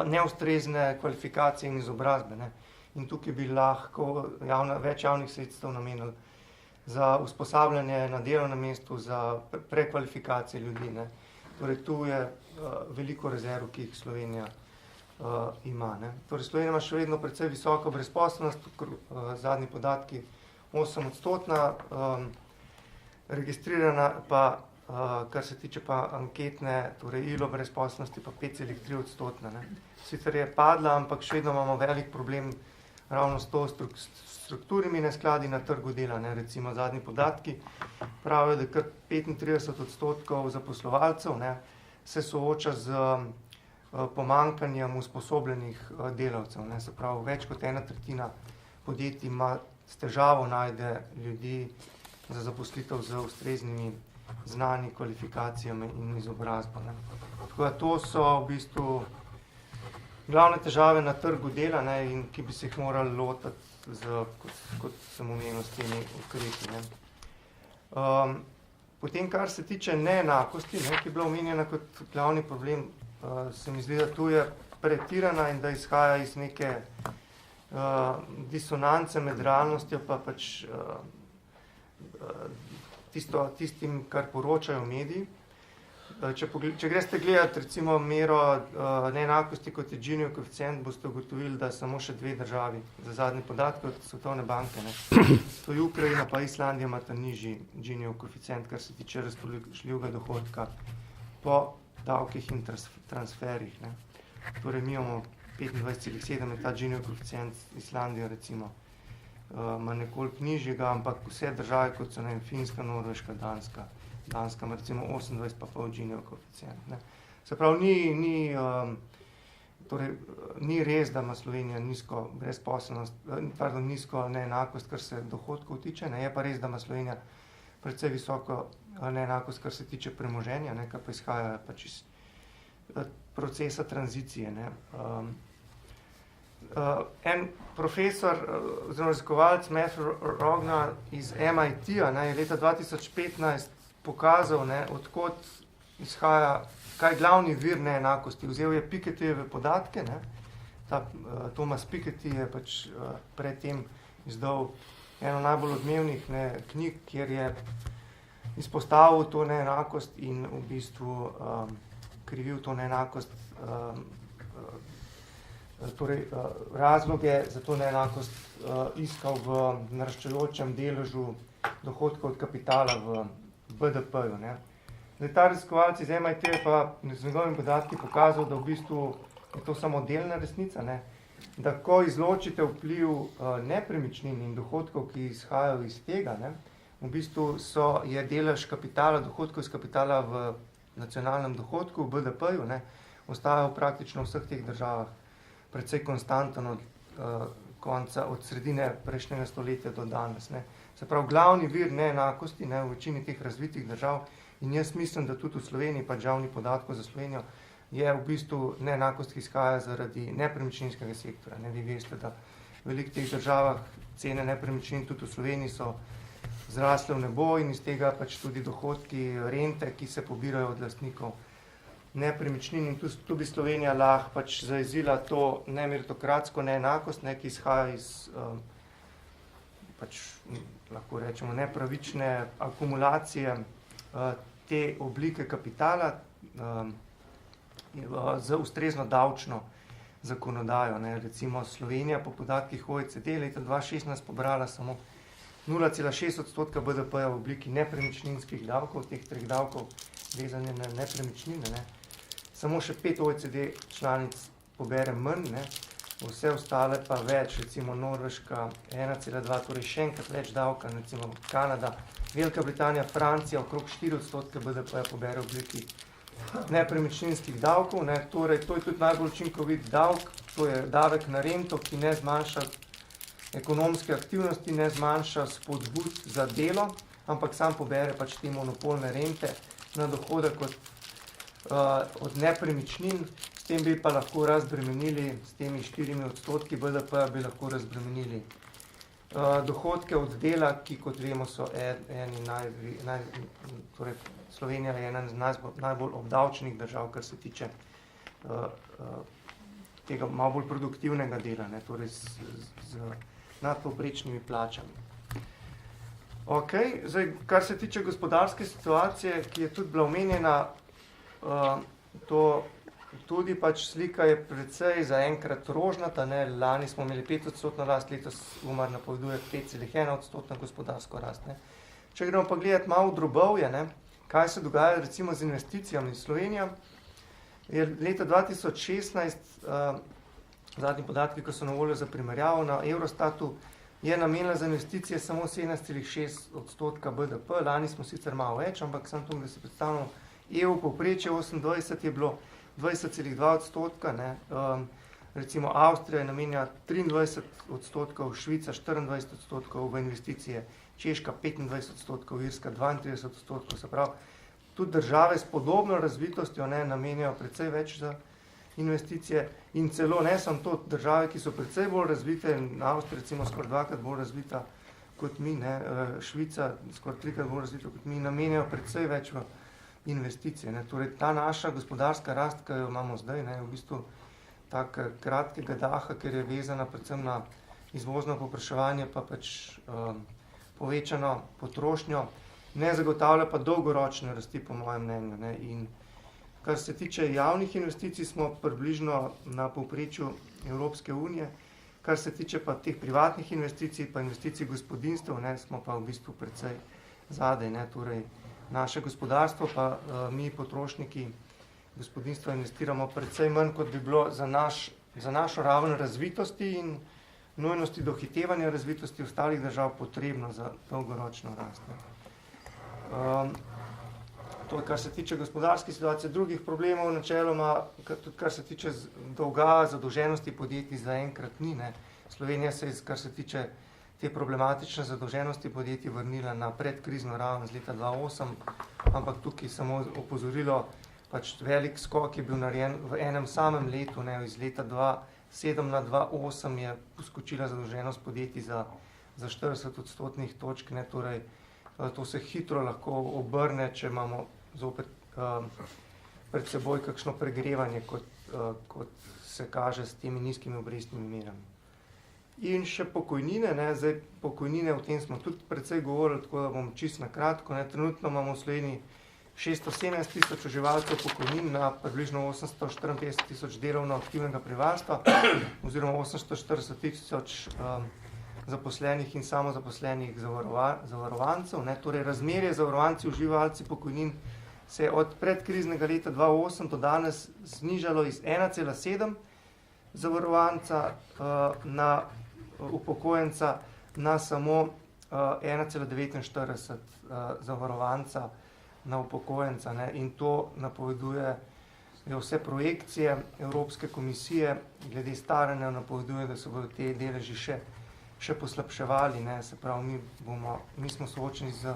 neustrezne kvalifikacije in izobrazbe. Ne. In tukaj bi lahko več javnih sredstev namenili za usposabljanje na delovnem mestu, za prekvalifikacije ljudi. Ne. Torej, tu je veliko rezerv, ki jih Slovenija ima. Ne. Torej, Slovenija ima še vedno precej visoko brezposelnost, zadnji podatki 8%, registrirana pa, kar se tiče pa anketne, torej ILO brezposelnosti, pa 5,3%. Sicer je padla, ampak še vedno imamo velik problem ravno s to strukturnimi neskladi na trgu dela. Ne. Recimo zadnji podatki pravijo, da kar 35% zaposlovalcev, ne, se sooča z pomanjkanjem usposobljenih delavcev. Ne. Se pravi, več kot 1/3 podjetij ima s težavo najde ljudi za zaposlitev z ustreznimi znanji, kvalifikacijami in izobrazbo. Ne. Tako da to so v bistvu glavne težave na trgu dela, ne, in ki bi se jih morali lotiti kot sem omenil, s temi ukrepi. Ne. Potem, kar se tiče neenakosti, ne, ki je bila omenjena kot glavni problem, se mi zdi, da tu je pretirana in da izhaja iz neke disonance med realnostjo pa pač tistim, kar poročajo mediji. Če greste gledati recimo mero neenakosti kot je Ginijev koeficient, boste ugotovili, da samo še 2 državi za zadnje podatke od Svetovne banke, ne. To je Ukrajina pa Islandija imata nižji Ginijev koeficient, kar se tiče razpoložljivega dohodka po davkih in transferih. Ne. Torej mi imamo 25,7 je ta Ginijev koeficient, Islandija recimo ima nekoliko nižjega, ampak vse države, kot so Finska, Norveška, Danska ima recimo 28,5 Ginijev koeficient. Ne. Se pravi, ni res, da ima Slovenija nizko brezposelnost, nizko neenakost, kar se dohodkov tiče, ne. Je pa res, da ima Slovenija precej visoko neenakost, kar se tiče premoženja, ne, kar pa izhaja pač iz procesa tranzicije. Ne. En profesor oziroma raziskovalec Matthew Rogner iz MIT-a je leta 2015 pokazal, ne, odkot izhaja, kaj je glavni vir neenakosti. Vzel je Pikettyjeve podatke, ne. Thomas Piketty je pač predtem izdal eno najbolj odmevnih knjig, kjer je izpostavil to neenakost in v bistvu krivil to neenakost, torej razloge za to neenakost iskal v naraščajočem deležu dohodkov od kapitala v BDP-ju. Ta raziskovalec iz MIT je pa z njegovimi podatki pokazal, da v bistvu je to samo delna resnica, ne? Da ko izločite vpliv nepremičnin in dohodkov, ki izhajajo iz tega, ne? V bistvu je delež kapitala, dohodkov iz kapitala v nacionalnem dohodku, v BDP-ju, ne, ostajajo praktično v vseh teh državah precej konstanten od konca, od sredine prejšnjega stoletja do danes. Ne. Se pravi, glavni vir neenakosti, ne, v večini teh razvitih držav, in jaz mislim, da tudi v Sloveniji, pa žal ni podatkov za Slovenijo, je v bistvu neenakost, ki izhaja zaradi nepremičninskega sektora. Ne, vi veste, da v velikih teh državah cene nepremičnin tudi v Sloveniji so zrasle v nebo in iz tega pač tudi dohodki, rente, ki se pobirajo od lastnikov nepremičnin, in tu bi Slovenija lahko pač zajezila to nemeritokratsko neenakost, ne, ki izhaja iz pač lahko rečemo nepravične akumulacije te oblike kapitala z ustrezno davčno zakonodajo. Ne. Recimo Slovenija po podatkih OECD leta 2016 pobrala samo 0,6% BDP-ja v obliki nepremičninskih davkov, teh treh davkov vezane na nepremičnine. Ne. Samo še 5 OECD članic pobere manj, ne. Vse ostale pa več, recimo Norveška 1,2, torej še enkrat več davka, recimo Kanada, Velika Britanija, Francija okrog 4% BDP-ja pobere v obliki nepremičninskih davkov. Ne. Torej, to je tudi najbolj učinkovit davek, to je davek na rento, ki ne zmanjša ekonomske aktivnosti, ne zmanjša spodbud za delo, ampak sam pobere pač te monopolne rente na dohodek od nepremičnin, s tem bi pa lahko razbremenili, s temi 4% BDP bi lahko razbremenili dohodke od dela, ki kot vemo so torej Slovenija je ena najbolj obdavčenih držav, kar se tiče tega malo bolj produktivnega dela, ne, torej z nadpovprečnimi plačami. Ok, zdaj, kar se tiče gospodarske situacije, ki je tudi bila omenjena, to tudi pač slika je precej zaenkrat rožnata, ne, lani smo imeli 5% rast, letos UMAR napoveduje 5,1% gospodarsko rast, ne. Če gremo pa gledati malo v drobovje, ne, kaj se dogaja recimo z investicijami. Slovenija je leta 2016, zadnji podatki, ko so na voljo za primerjavo na Eurostatu, je namenila za investicije samo 17,6% BDP, lani smo sicer malo več, ampak samo to, da se predstavljamo, EU povprečje 28 je bilo 20,2%, ne, recimo Avstrija je namenja 23%, Švica 24% v investicije, Češka 25%, Irska 32%, se pravi, tudi države s podobno razvitostjo, ne, namenjajo precej več za investicije in celo ne samo to, države, ki so precej bolj razvite, Avstrija recimo skoraj 2-krat bolj razvita kot mi, ne, Švica skoraj 3-krat bolj razvita kot mi, namenjajo precej več v investicije. Ne. Torej, ta naša gospodarska rast, ki jo imamo zdaj, ne, je v bistvu tak kratkega daha, ker je vezana predvsem na izvozno povpraševanje, pa pač povečano potrošnjo, ne zagotavlja pa dolgoročne rasti, po mojem mnenju. Ne. In kar se tiče javnih investicij, smo približno na povprečju Evropske unije, kar se tiče pa teh privatnih investicij, pa investicij gospodinjstev, ne, smo pa v bistvu precej zadaj, ne, torej naše gospodarstvo, pa mi potrošniki gospodinjstva investiramo precej manj, kot bi bilo za našo raven razvitosti in nujnosti dohitevanja razvitosti ostalih držav potrebno za dolgoročno rast. To je, kar se tiče gospodarske situacije, drugih problemov načeloma, tudi kar se tiče dolga, zadolženosti podjetij zaenkrat ni, ne. Slovenija se je, kar se tiče te problematične zadolženosti podjetij vrnila na predkrizno raven z leta 2008, ampak tukaj samo opozorilo, pač velik skok je bil narejen v enem samem letu, ne, iz leta 2007 na 2008 je poskočila zadolženost podjetij za 40% točk, ne, torej to se hitro lahko obrne, če imamo zopet pred seboj kakšno pregrevanje, kot se kaže s temi nizkimi obrestnimi merami. In še pokojnine, ne, zdaj pokojnine, o tem smo tudi precej govorili, tako da bom čisto na kratko, ne, trenutno imamo v Sloveniji 617 tisoč uživalcev pokojnin na približno 854 tisoč delovno aktivnega prebivalstva, oziroma 840 tisoč zaposlenih in samozaposlenih zavarovancev, ne, torej razmerje zavarovanci uživalci pokojnin se je od predkriznega leta 2008 do danes znižalo iz 1,7 zavarovanca na upokojenca na samo 1,49 zavarovanca na upokojenca, ne, in to napoveduje vse projekcije Evropske komisije glede staranja, napoveduje, da se bodo te deleži še poslabševali, ne, se pravi, mi smo soočeni z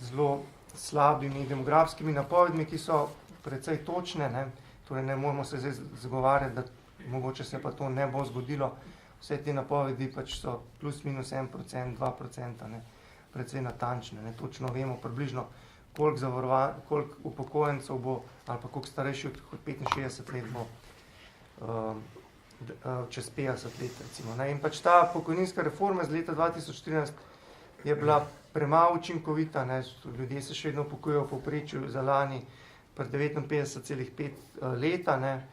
zelo slabimi demografskimi napovedmi, ki so precej točne, ne, torej ne moramo se zdaj zagovarjati, da mogoče se pa to ne bo zgodilo, vse te napovedi pač so plus minus 1%, 2%, ne, precej natančne, ne, točno vemo približno, koliko upokojencev bo, ali pa koliko starejši od 65 let bo čez 50 let, recimo. Ne. In pač ta pokojninska reforma z leta 2014 je bila premalo učinkovita, ne. Ljudje se še vedno upokojujejo v povprečju za lani pri 59,5 leta, ne.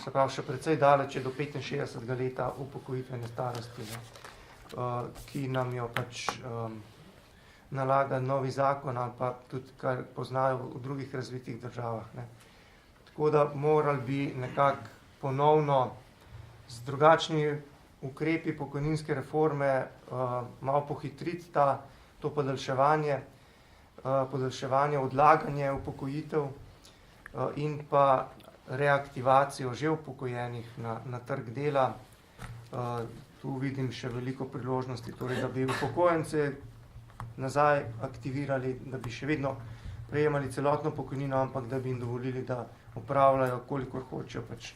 Se pravi, še precej daleč je do 65 leta upokojitvene starosti, ne. Ki nam jo pač nalaga novi zakon ali pa tudi, kar poznajo v drugih razvitih državah, ne. Tako da morali bi nekako ponovno z drugačnimi ukrepi pokojninske reforme malo pohitriti to podaljševanje, odlaganje upokojitev in pa reaktivacijo že upokojenih na trg dela. Tu vidim še veliko priložnosti, torej, da bi upokojence nazaj aktivirali, da bi še vedno prejemali celotno pokojnino, ampak da bi jim dovolili, da opravljajo, kolikor hočejo pač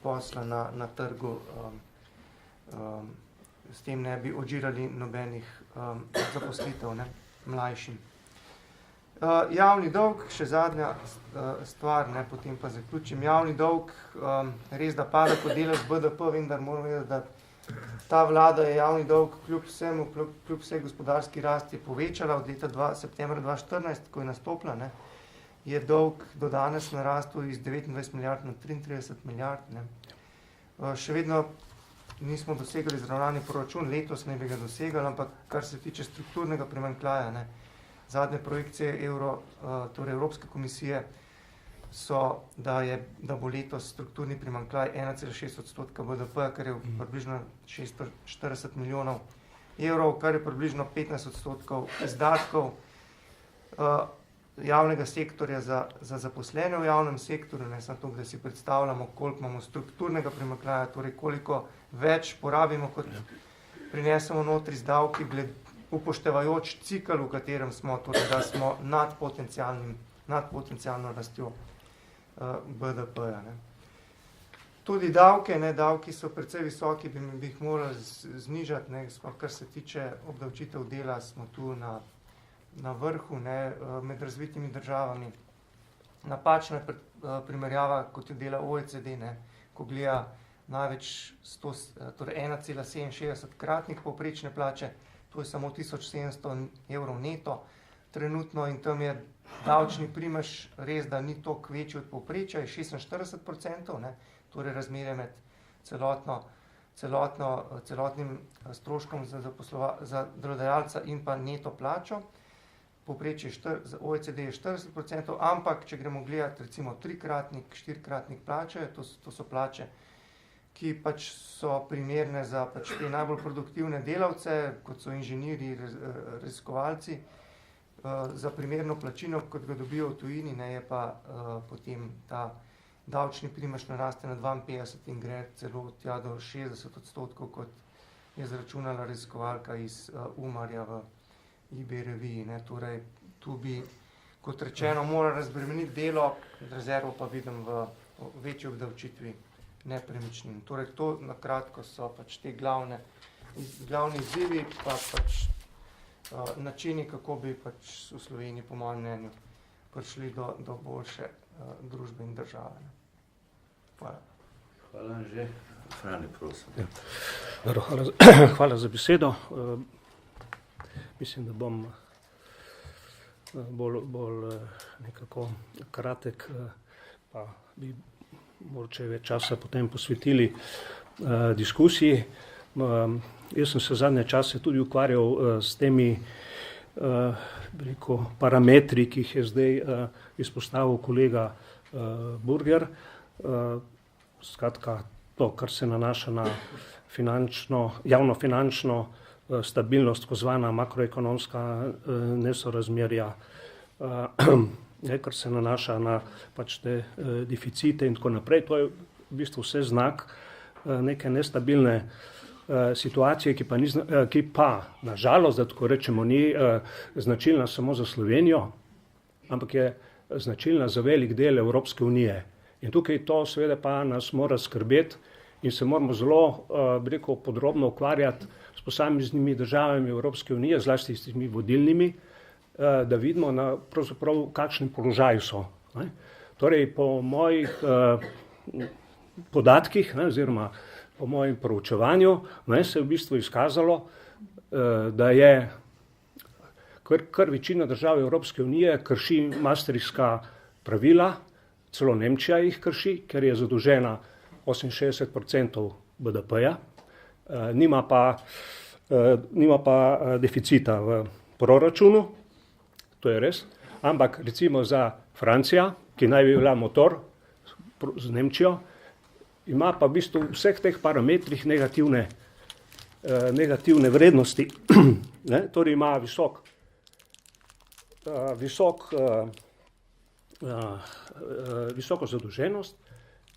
posla na trgu. S tem ne bi odžirali nobenih zaposlitev, ne, mlajšim. Javni dolg, še zadnja stvar, ne, potem pa zaključim. Javni dolg, res da pada kot delež BDP, vendar moramo vedeti, da ta vlada je javni dolg kljub vsej gospodarski rasti povečala od leta septembra 2014, ko je nastopila, ne, je dolg do danes narastel iz 29 milijard na 33 milijard. Ne. Še vedno nismo dosegali izravnani proračun, letos ne bi ga dosegali, ampak kar se tiče strukturnega primanjkljaja, ne, zadnje projekcije torej Evropske komisije so, da bo letos strukturni primanjkljaj 1,6% BDP, kar je približno 640 milijonov evrov, kar je približno 15% izdatkov javnega sektorja za zaposlene v javnem sektorju, ne samo to, da si predstavljamo, koliko imamo strukturnega primanjkljaja, torej koliko več porabimo, kot prinesemo notri z davki, upoštevajoč cikel, v katerem smo, torej da smo nad potencialno rastjo BDP-ja. Tudi davke, ne, davki so precej visoki, bi jih morali znižati, ne, kar se tiče obdavčitev dela, smo tu na vrhu, ne, med razvitimi državami. Napačna primerjava, kot jo dela OECD, ne, ko gleda največ 1,67 kratnik povprečne plače, to je samo 1700 evrov neto trenutno in tam je davčni primež res, da ni toliko večji od povprečja, je 46%, ne, torej razmerje med celotnim stroškom za delodajalca in pa neto plačo. Povprečje za OECD je 40%, ampak če gremo gledati recimo 3-kratnik, 4-kratnik plače, to so plače, ki pač so primerne za pač te najbolj produktivne delavce, kot so inženirji, raziskovalci, za primerno plačino, kot ga dobijo v tujini, ne, je pa potem ta davčni primež naraste na 52 in gre celo tja do 60%, kot je zračunala raziskovalka iz Umarja v IB reviji, ne. Torej, tu bi, kot rečeno, mora razbremeniti delo, rezervo pa vidim v večji obdavčitvi nepremičnin. Torej, to na kratko so pač te glavni izzivi, pa pač načini, kako bi pač v Sloveniji, po mojem mnenju, prišli do boljše družbe in države. Hvala.
Hvala, Anže. Frane, prosim.
Ja. Hvala za besedo. Mislim, da bom bolj nekako kratek, pa bi mogoče več časa potem posvetili diskusiji. Jaz sem se zadnje čase tudi ukvarjal s temi parametri, ki jih je zdaj izpostavil kolega Burger. Skratka, to, kar se nanaša na javnofinančno stabilnost, tako zvana makroekonomska nesorazmerja, kar se nanaša na pač te deficite in tako naprej. To je v bistvu vse znak neke nestabilne situacije, ki pa nažalost, da tako rečemo, ni značilna samo za Slovenijo, ampak je značilna za velik del Evropske unije. In tukaj to seveda pa nas mora skrbeti in se moramo zelo podrobno ukvarjati s posameznimi državami Evropske unije, zlasti s temi vodilnimi, da vidimo pravzaprav v kakšnem položaju so. Torej, po mojih podatkih, oziroma po mojem proučevanju, se je v bistvu izkazalo, da je kar večina držav Evropske unije krši maastrichtska pravila, celo Nemčija jih krši, ker je zadolžena 68% BDP-ja, nima pa deficita v proračunu, to je res, ampak recimo za Francija, ki naj bi bila motor z Nemčijo, ima pa v bistvu v vseh teh parametrih negativne vrednosti. Torej ima visoko zadolženost,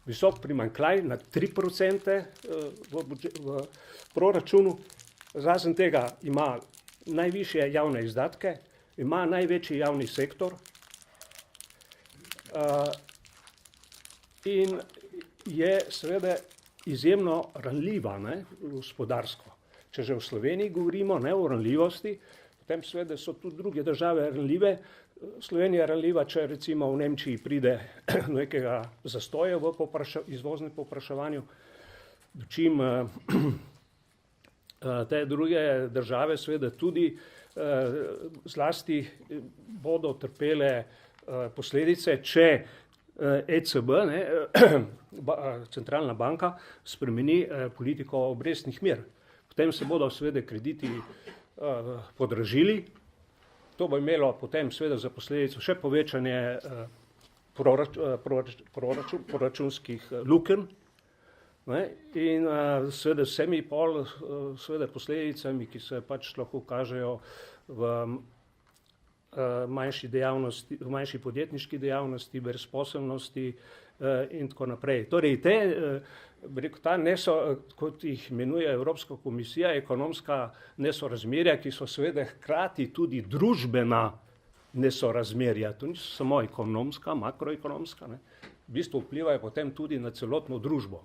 visok primanjkljaj na 3% v proračunu, razen tega ima najvišje javne izdatke, ima največji javni sektor in je seveda izjemno ranljiva gospodarsko. Če že v Sloveniji govorimo o ranljivosti, potem seveda so tudi druge države ranljive. Slovenija je ranljiva, če recimo v Nemčiji pride do nekega zastoja v izvoznem povpraševanju, dočim te druge države seveda tudi zlasti bodo trpele posledice, če ECB, centralna banka, spremeni politiko obrestnih mer. Potem se bodo seveda krediti podražili. To bo imelo potem seveda za posledico še povečanje proračunskih lukenj in seveda vsemi posledicami, ki se pač lahko kažejo v manjši podjetniški dejavnosti, brezposelnosti in tako naprej. Torej, kot jih imenuje Evropska komisija, ekonomska nesorazmerja, ki so seveda hkrati tudi družbena nesorazmerja, to niso samo ekonomska, makroekonomska, v bistvu vplivajo potem tudi na celotno družbo.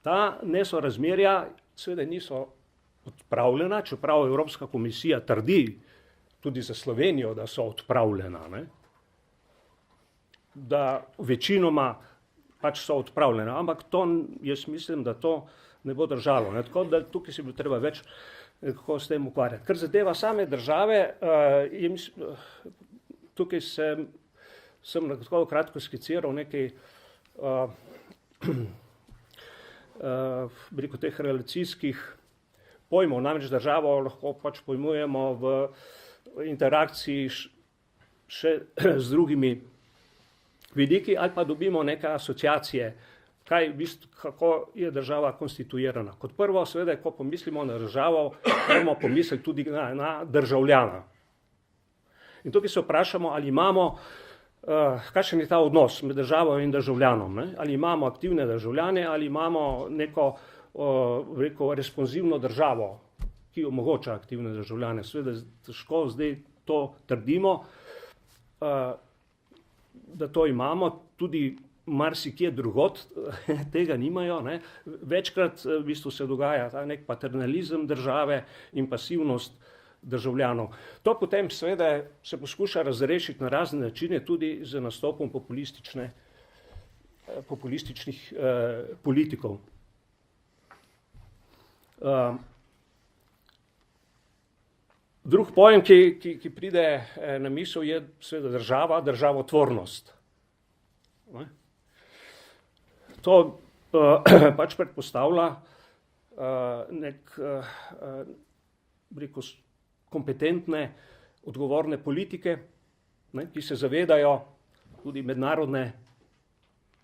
Ta nesorazmerja seveda niso odpravljena, čeprav Evropska komisija trdi tudi za Slovenijo, da so odpravljena, da večinoma pač so odpravljena, ampak to, jaz mislim, da to ne bo držalo. Tako da tukaj se bo treba več kako s tem ukvarjati. Kar zadeva same države, tukaj sem tako kratko skiciral nekaj teh relacijskih pojmov, namreč državo lahko pač pojmujemo v interakciji še z drugimi vidiki ali pa dobimo neke asociacije, kako je država konstituirana. Kot prvo, seveda, ko pomislimo na državo, moramo pomisliti tudi na državljana. In tukaj se vprašamo, ali imamo, kakšen je ta odnos med državo in državljanom, ali imamo aktivne državljane, ali imamo neko responsivno državo, ki omogoča aktivne državljane. Seveda težko zdaj to trdimo, da to imamo, tudi marsikje drugod tega nimajo. Večkrat v bistvu se dogaja ta nek paternalizem države in pasivnost državljanov. To potem seveda se poskuša razrešiti na razne načine, tudi z nastopom populističnih politikov. Drug pojem, ki pride na misel, je seveda država, državotvornost. To pač predpostavlja kompetentne, odgovorne politike, ki se zavedajo tudi mednarodne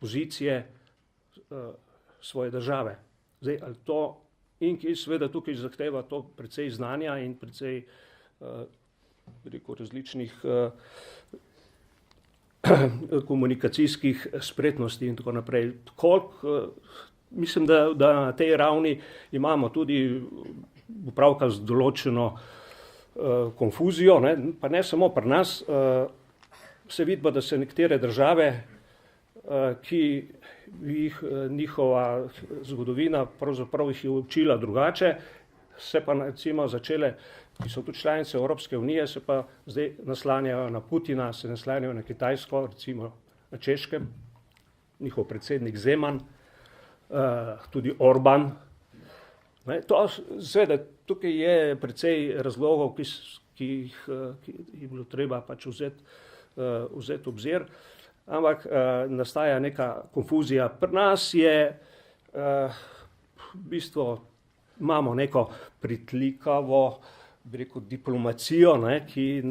pozicije svoje države. Zdaj, ali to in ki seveda tukaj zahteva to precej znanja in precej različnih komunikacijskih spretnosti in tako naprej. Mislim, da na tej ravni imamo tudi opravka z določeno konfuzijo, ne? Pa ne samo pri nas, se vidi, da se nekatere države, ki jih njihova zgodovina pravzaprav jih je učila drugače, se pa recimo začele, ki so tudi članice Evropske unije, se pa zdaj naslanjajo na Putina, se naslanjajo na Kitajsko, recimo na Češkem, njihov predsednik Zeman, tudi Orban. Ne, seveda, tukaj je precej razlogov, ki jih je bilo treba pač vzeti obzir, ampak nastaja neka konfuzija. Pri nas je v bistvu imamo neko pritlikavo, bi rekel, diplomacijo, ne, ki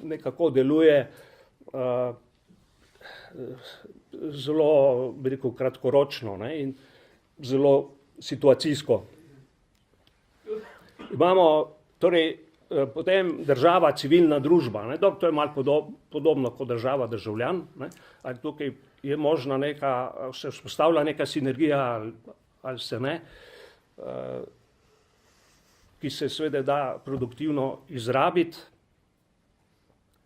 nekako deluje zelo, bi rekel, kratkoročno, ne, in zelo situacijsko. Imamo torej potem država, civilna družba, ne, to je malo podobno kot država, državljan, ne, ali tukaj je možna se vzpostavlja neka sinergija ali se ne, ki se seveda da produktivno izrabiti.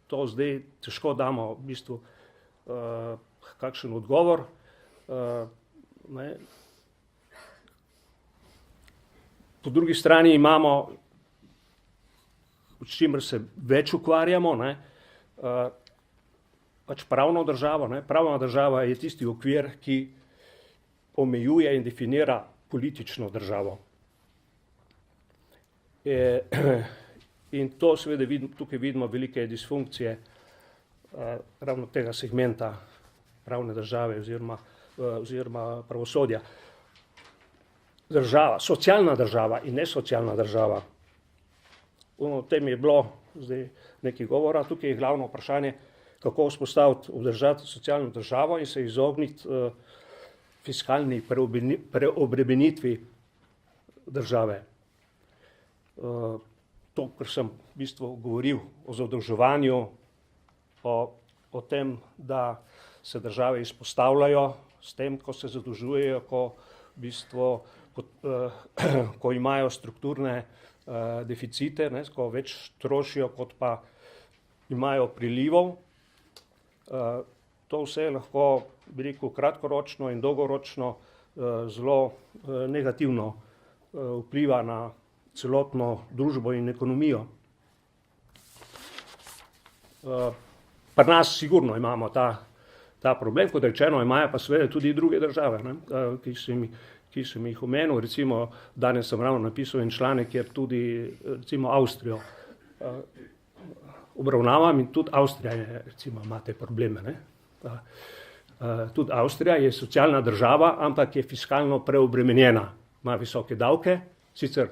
To zdaj težko damo v bistvu kakšen odgovor. Ne. Po drugi strani imamo, s čimer se več ukvarjamo, ne, pač pravno državo. Ne. Pravna država je tisti okvir, ki omejuje in definira politično državo. In to seveda tukaj vidimo velike disfunkcije ravno tega segmenta pravne države oziroma pravosodja. Država, socialna država in nesocialna država. O tem je bilo zdaj nekaj govora. Tukaj je glavno vprašanje, kako vzpostaviti, obdržati socialno državo in se izogniti fiskalni preobremenitvi države. To, kar sem v bistvu govoril o zadolževanju, o tem, da se države izpostavljajo s tem, ko se zadolžujejo, ko v bistvu ko imajo strukturne deficite, ne, ko več trošijo, kot pa imajo prilivov. To vse lahko, bi rekel, kratkoročno in dolgoročno zelo negativno vpliva na celotno družbo in ekonomijo. Pri nas sigurno imamo ta problem, kot rečeno, imajo pa seveda tudi druge države, ne, ki sem jih omenil. Recimo, danes sem ravno napisal en članek, kjer tudi recimo Avstrijo obravnavam in tudi Avstrija je, recimo, ima te probleme. Ne. Tudi Avstrija je socialna država, ampak je fiskalno preobremenjena. Ima visoke davke, sicer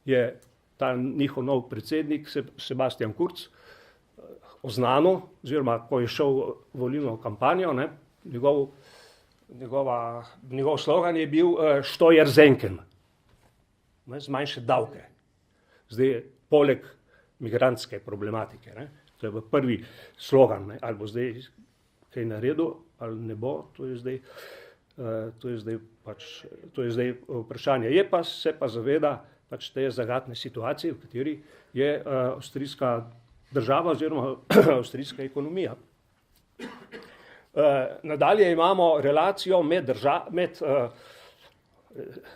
je ta njihov nov predsednik Sebastian Kurz oznanil, oziroma ko je šel v volilno kampanjo, ne, njegov slogan je bil Steuer senken, zmanjšati davke. Zdaj, poleg migrantske problematike, ne, to je prvi slogan, ne, ali bo zdaj kaj naredil, ali ne bo, to je zdaj vprašanje. Se pa zaveda pač te zagatne situacije, v kateri je avstrijska država oziroma avstrijska ekonomija. Nadalje imamo relacijo med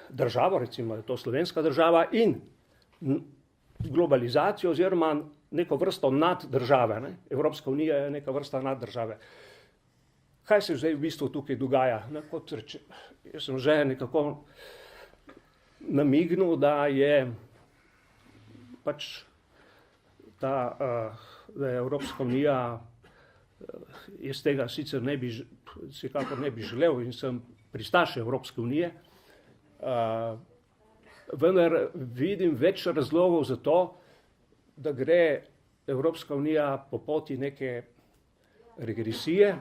državo, recimo to slovenska država, in globalizacijo oziroma neko vrsto naddržave. Ne? Evropska unija je neka vrsta naddržave. Kaj se zdaj v bistvu tukaj dogaja? Jaz sem že nekako namignil, da je pač da je Evropska unija, jaz tega sicer vsekakor ne bi želel in sem pristaš Evropske unije, vendar vidim več razlogov za to, da gre Evropska unija po poti neke regresije,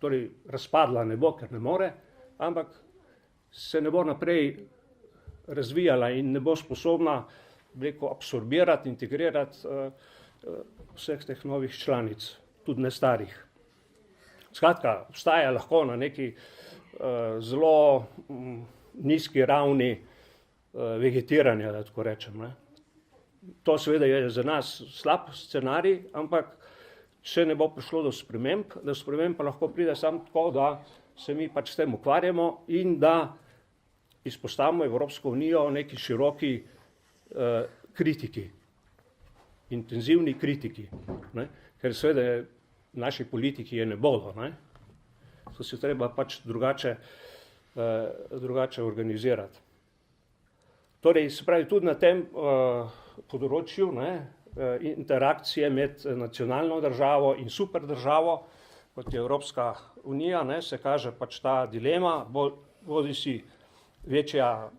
torej razpadla ne bo, ker ne more, ampak se ne bo naprej razvijala in ne bo sposobna, absorbirati, integrirati vseh teh novih članic. tudi ne starih. Skratka, obstaja lahko na neki zelo nizki ravni vegetiranja, da tako rečem. Ne. To seveda je za nas slab scenarij, ampak če ne bo prišlo do sprememb pa lahko pride samo tako, da se mi pač s tem ukvarjamo in da izpostavimo Evropsko unijo neki široki kritiki, intenzivni kritiki, ne? Ker seveda naši politiki je ne bodo, ne? To se treba pač drugače organizirati. Torej, se pravi, tudi na tem področju, ne, interakcije med nacionalno državo in superdržavo, kot je Evropska unija, ne, se kaže pač ta dilema, bodi si večja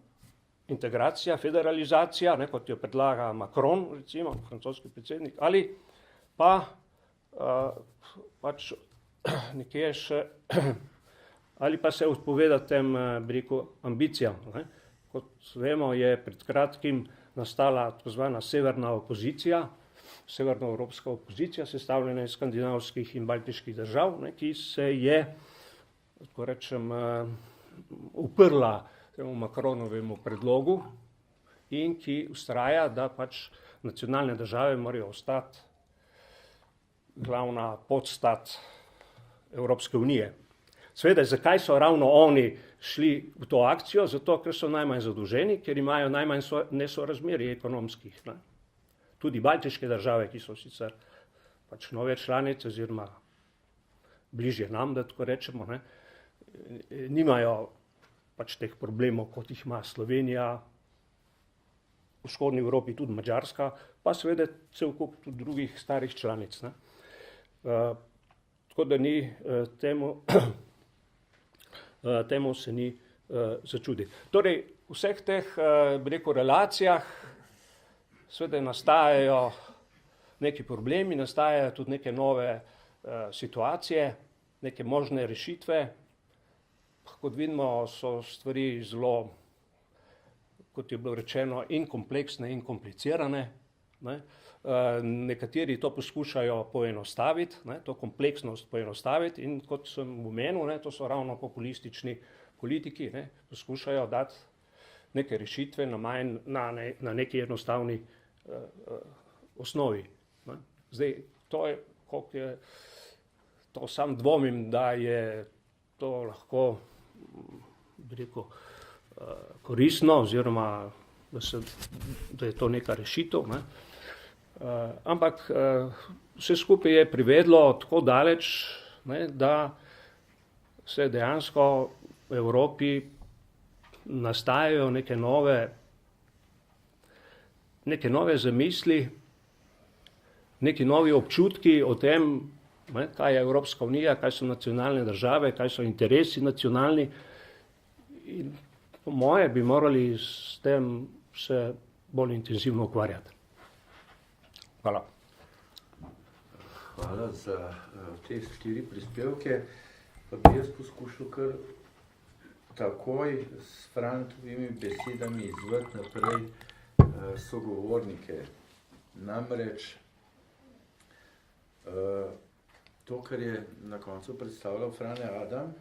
integracija, federalizacija, ne, kot jo predlaga Macron, recimo, francoski predsednik, ali pa pač nekje še, ali pa se odpoveda tem, bi rekel, ambicijam. Ne. Kot vemo, je pred kratkim nastala tako zvana severna opozicija, severnoevropska opozicija, sestavljena iz skandinavskih in baltiških držav, ne, ki se je, tako rečem, uprla temu Macronovemu predlogu in ki vztraja, da pač nacionalne države morajo ostati glavna podstat Evropske unije. Seveda, zakaj so ravno oni šli v to akcijo? Zato, ker so najmanj zadolženi, ker imajo najmanj nesorazmerij ekonomskih. Ne? Tudi baltiške države, ki so sicer pač nove članice oziroma bližje nam, da tako rečemo, ne? Nimajo pač teh problemov, kot jih ima Slovenija, v vzhodni Evropi tudi Madžarska, pa seveda cel kup tudi drugih starih članic. Ne? Tako da ni temu se ni začuditi. Torej, v vseh teh, bi rekel, relacijah seveda nastajajo neki problemi, nastajajo tudi neke nove situacije, neke možne rešitve. Kot vidimo, so stvari zelo, kot je bilo rečeno, in kompleksne in komplicirane. Ne? Nekateri to poskušajo poenostaviti, ne? To kompleksnost poenostaviti in kot sem omenil, ne? To so ravno populistični politiki, ne? Poskušajo dati neke rešitve na neki enostavni osnovi. Ne? Zdaj, to sam dvomim, da je to lahko, bi rekel, koristno oziroma da je to neka rešitev. Ne? Ampak vse skupaj je privedlo tako daleč, ne, da se dejansko v Evropi nastajajo neke nove zamisli, neki novi občutki o tem, ne, kaj je Evropska unija, kaj so nacionalne države, kaj so interesi nacionalni. In po moje bi morali s tem se bolj intenzivno ukvarjati. Hvala.
Hvala za te 4 prispevke. Pa bi jaz poskušal kar takoj s Frantovimi besedami izvati naprej sogovornike. Namreč to, kar je na koncu predstavljal Frane Adam,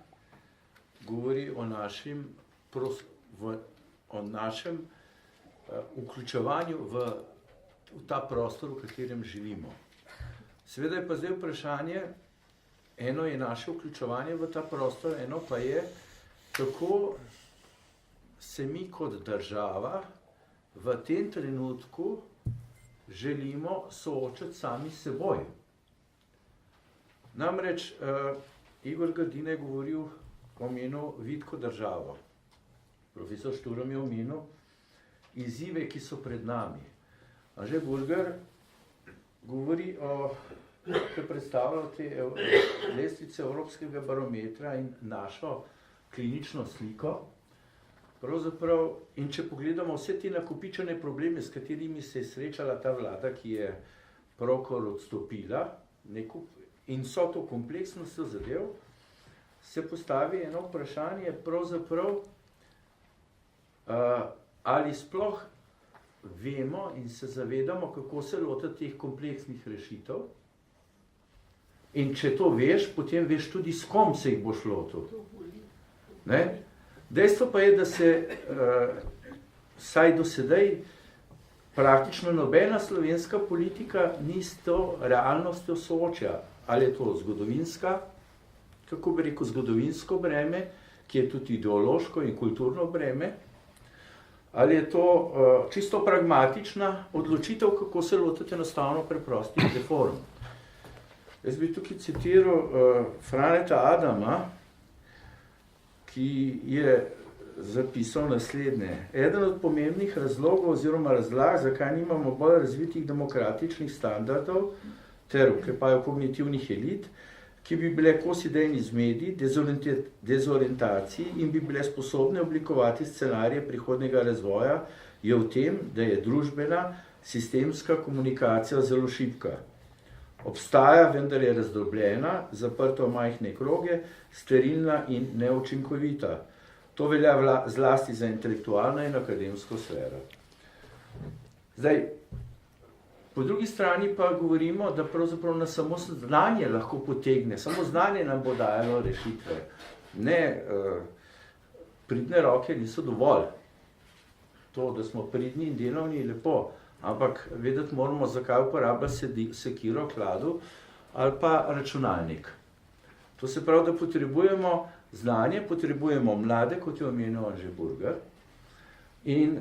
govori o našem vključevanju v ta prostor, v katerem živimo. Seveda je pa zdaj vprašanje, eno je naše vključevanje v ta prostor, eno pa je, kako se mi kot država v tem trenutku želimo soočati sami s seboj. Namreč Igor Grdina je govoril, omenil vitko državo. Profesor Šturm je omenil izzive, ki so pred nami. Anže Burger govori o, ko predstavlja te lestvice Evropskega barometra in našo klinično sliko. Pravzaprav, in če pogledamo vse te nakopičene probleme, s katerimi se je srečala ta vlada, ki je pravkar odstopila, in so to kompleksnostjo zadev, se postavi eno vprašanje, pravzaprav, ali sploh vemo in se zavedamo, kako se lotiti teh kompleksnih rešitev. In če to veš, potem veš tudi, s kom se jih boš lotil. Ne? Dejstvo pa je, da se vsaj do sedaj praktično nobena slovenska politika ni s to realnostjo soočja. Ali je to zgodovinska, kako bi rekel, zgodovinsko breme, ki je tudi ideološko in kulturno breme, ali je to čisto pragmatična odločitev, kako se lotiti enostavno preprostih reform. Jaz bi tukaj citiral Franeta Adama, ki je zapisal naslednje. Eden od pomembnih razlogov oziroma razlag, zakaj nimamo bolj razvitih demokratičnih standardov ter oklepajo kognitivnih elit, ki bi bile kos idejni zmedi, dezorientaciji in bi bile sposobne oblikovati scenarije prihodnjega razvoja, je v tem, da je družbena sistemska komunikacija zelo šibka. Obstaja, vendar je razdrobljena, zaprta v majhne kroge, sterilna in neučinkovita. To velja zlasti za intelektualno in akademsko sfero. Zdaj, po drugi strani pa govorimo, da pravzaprav nas samo znanje lahko potegne, samo znanje nam bo dajalo rešitve. Ne, pridne roke niso dovolj. To, da smo pridni in delovni, je lepo, ampak vedeti moramo, zakaj uporabljati sekiro, kladu ali pa računalnik. To se pravi, da potrebujemo znanje, potrebujemo mlade, kot je omenil Anže Burger. In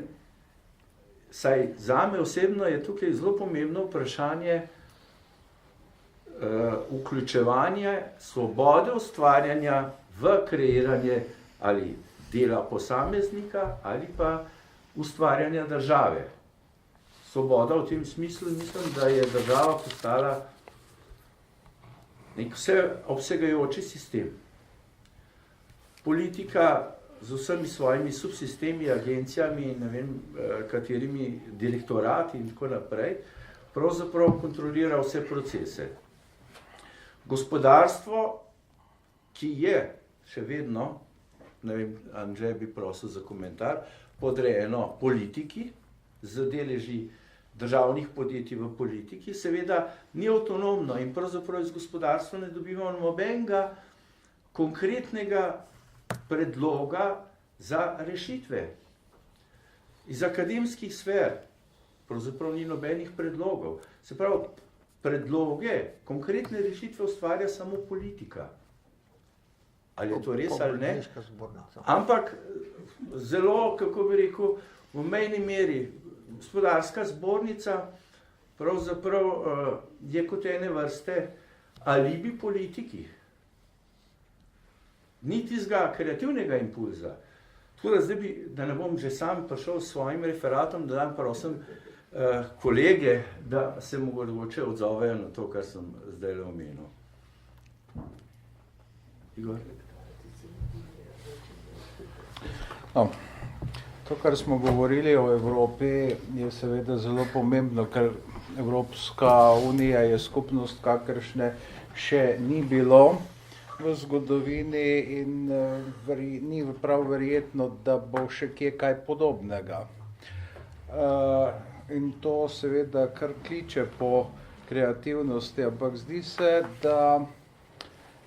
saj zame osebno je tukaj zelo pomembno vprašanje vključevanje svobode ustvarjanja v kreiranje ali dela posameznika ali pa ustvarjanja države. Svoboda v tem smislu, mislim, da je država postala nek vseobsegajoči sistem. Politika z vsemi svojimi subsistemi, agencijami in ne vem katerimi direktorati in tako naprej, pravzaprav kontrolira vse procese. Gospodarstvo, ki je še vedno, ne vem, Anže bi prosil za komentar, podrejeno politiki, z deleži državnih podjetij v politiki, seveda ni avtonomno in pravzaprav iz gospodarstva ne dobivamo nobenega konkretnega predloga za rešitve. Iz akademskih sfer pravzaprav ni nobenih predlogov. Se pravi, predloge, konkretne rešitve ustvarja samo politika. Ali je to res ali ne? Ampak zelo, kako bi rekel, v mejni meri gospodarska zbornica pravzaprav je kot ene vrste alibi politiki. Ni tistega kreativnega impulza. Tako da zdaj bi, da ne bom že sam prišel s svojim referatom, da dam prosim kolege, da se mogoče odzovejo na to, kar sem zdaj omenil. Igor?
No. To, kar smo govorili o Evropi, je seveda zelo pomembno, ker Evropska unija je skupnost, kakršne še ni bilo v zgodovini in ni prav verjetno, da bo še kje kaj podobnega. In to seveda kar kliče po kreativnosti, ampak zdi se, da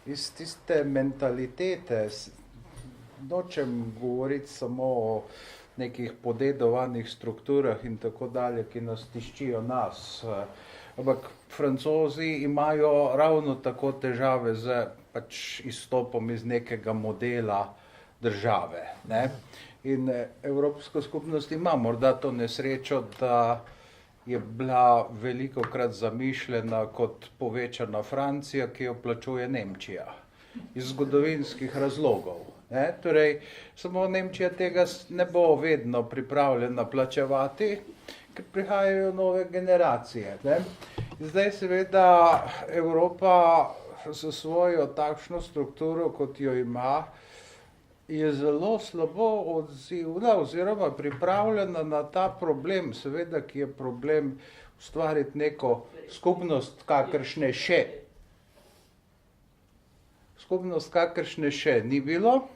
iz tiste mentalitete, nočem govoriti samo o nekih podedovanih strukturah in tako dalje, ki nas tiščijo nas. Ampak Francozi imajo ravno tako težave z izstopom iz nekega modela države. Ne? In Evropska skupnost ima morda to nesrečo, da je bila velikokrat zamišljena kot povečana Francija, ki jo plačuje Nemčija. Iz zgodovinskih razlogov. Ne? Torej, samo Nemčija tega ne bo vedno pripravljena plačevati, ker prihajajo nove generacije. Ne? Zdaj seveda Evropa s svojo takšno strukturo, kot jo ima, je zelo slabo odzivna oziroma pripravljena na ta problem, seveda, ki je problem ustvariti neko skupnost, kakršne še ni bilo.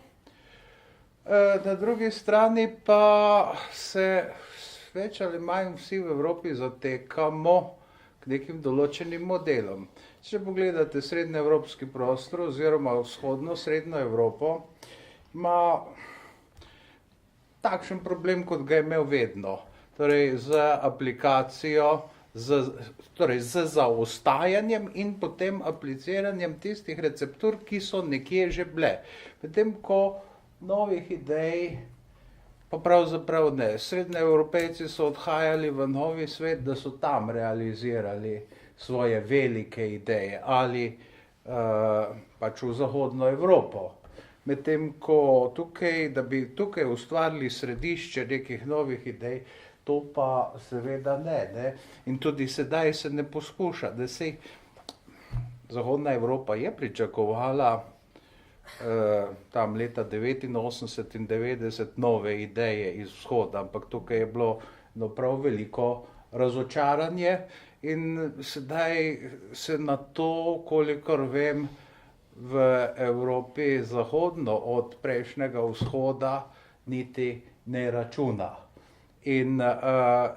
Na drugi strani pa se več ali manj vsi v Evropi zatekamo k nekim določenim modelom. Če pogledate srednjeevropski prostor oziroma vzhodno-srednjo Evropo, ima takšen problem, kot ga je imel vedno. Torej z aplikacijo, z zaostajanjem in potem apliciranjem tistih receptur, ki so nekje že bile. Medtem ko novih idej pa pravzaprav ne. Srednjeevropejci so odhajali v novi svet, da so tam realizirali svoje velike ideje ali pač v zahodno Evropo. Medtem ko tukaj, da bi tukaj ustvarili središče nekih novih idej, to pa seveda ne. In tudi sedaj se ne poskuša, da se Zahodna Evropa je pričakovala tam leta 89 in 90 nove ideje iz vzhoda, ampak tukaj je bilo prav veliko razočaranje in sedaj se na to, kolikor vem, v Evropi zahodno od prejšnjega vzhoda niti ne računa. In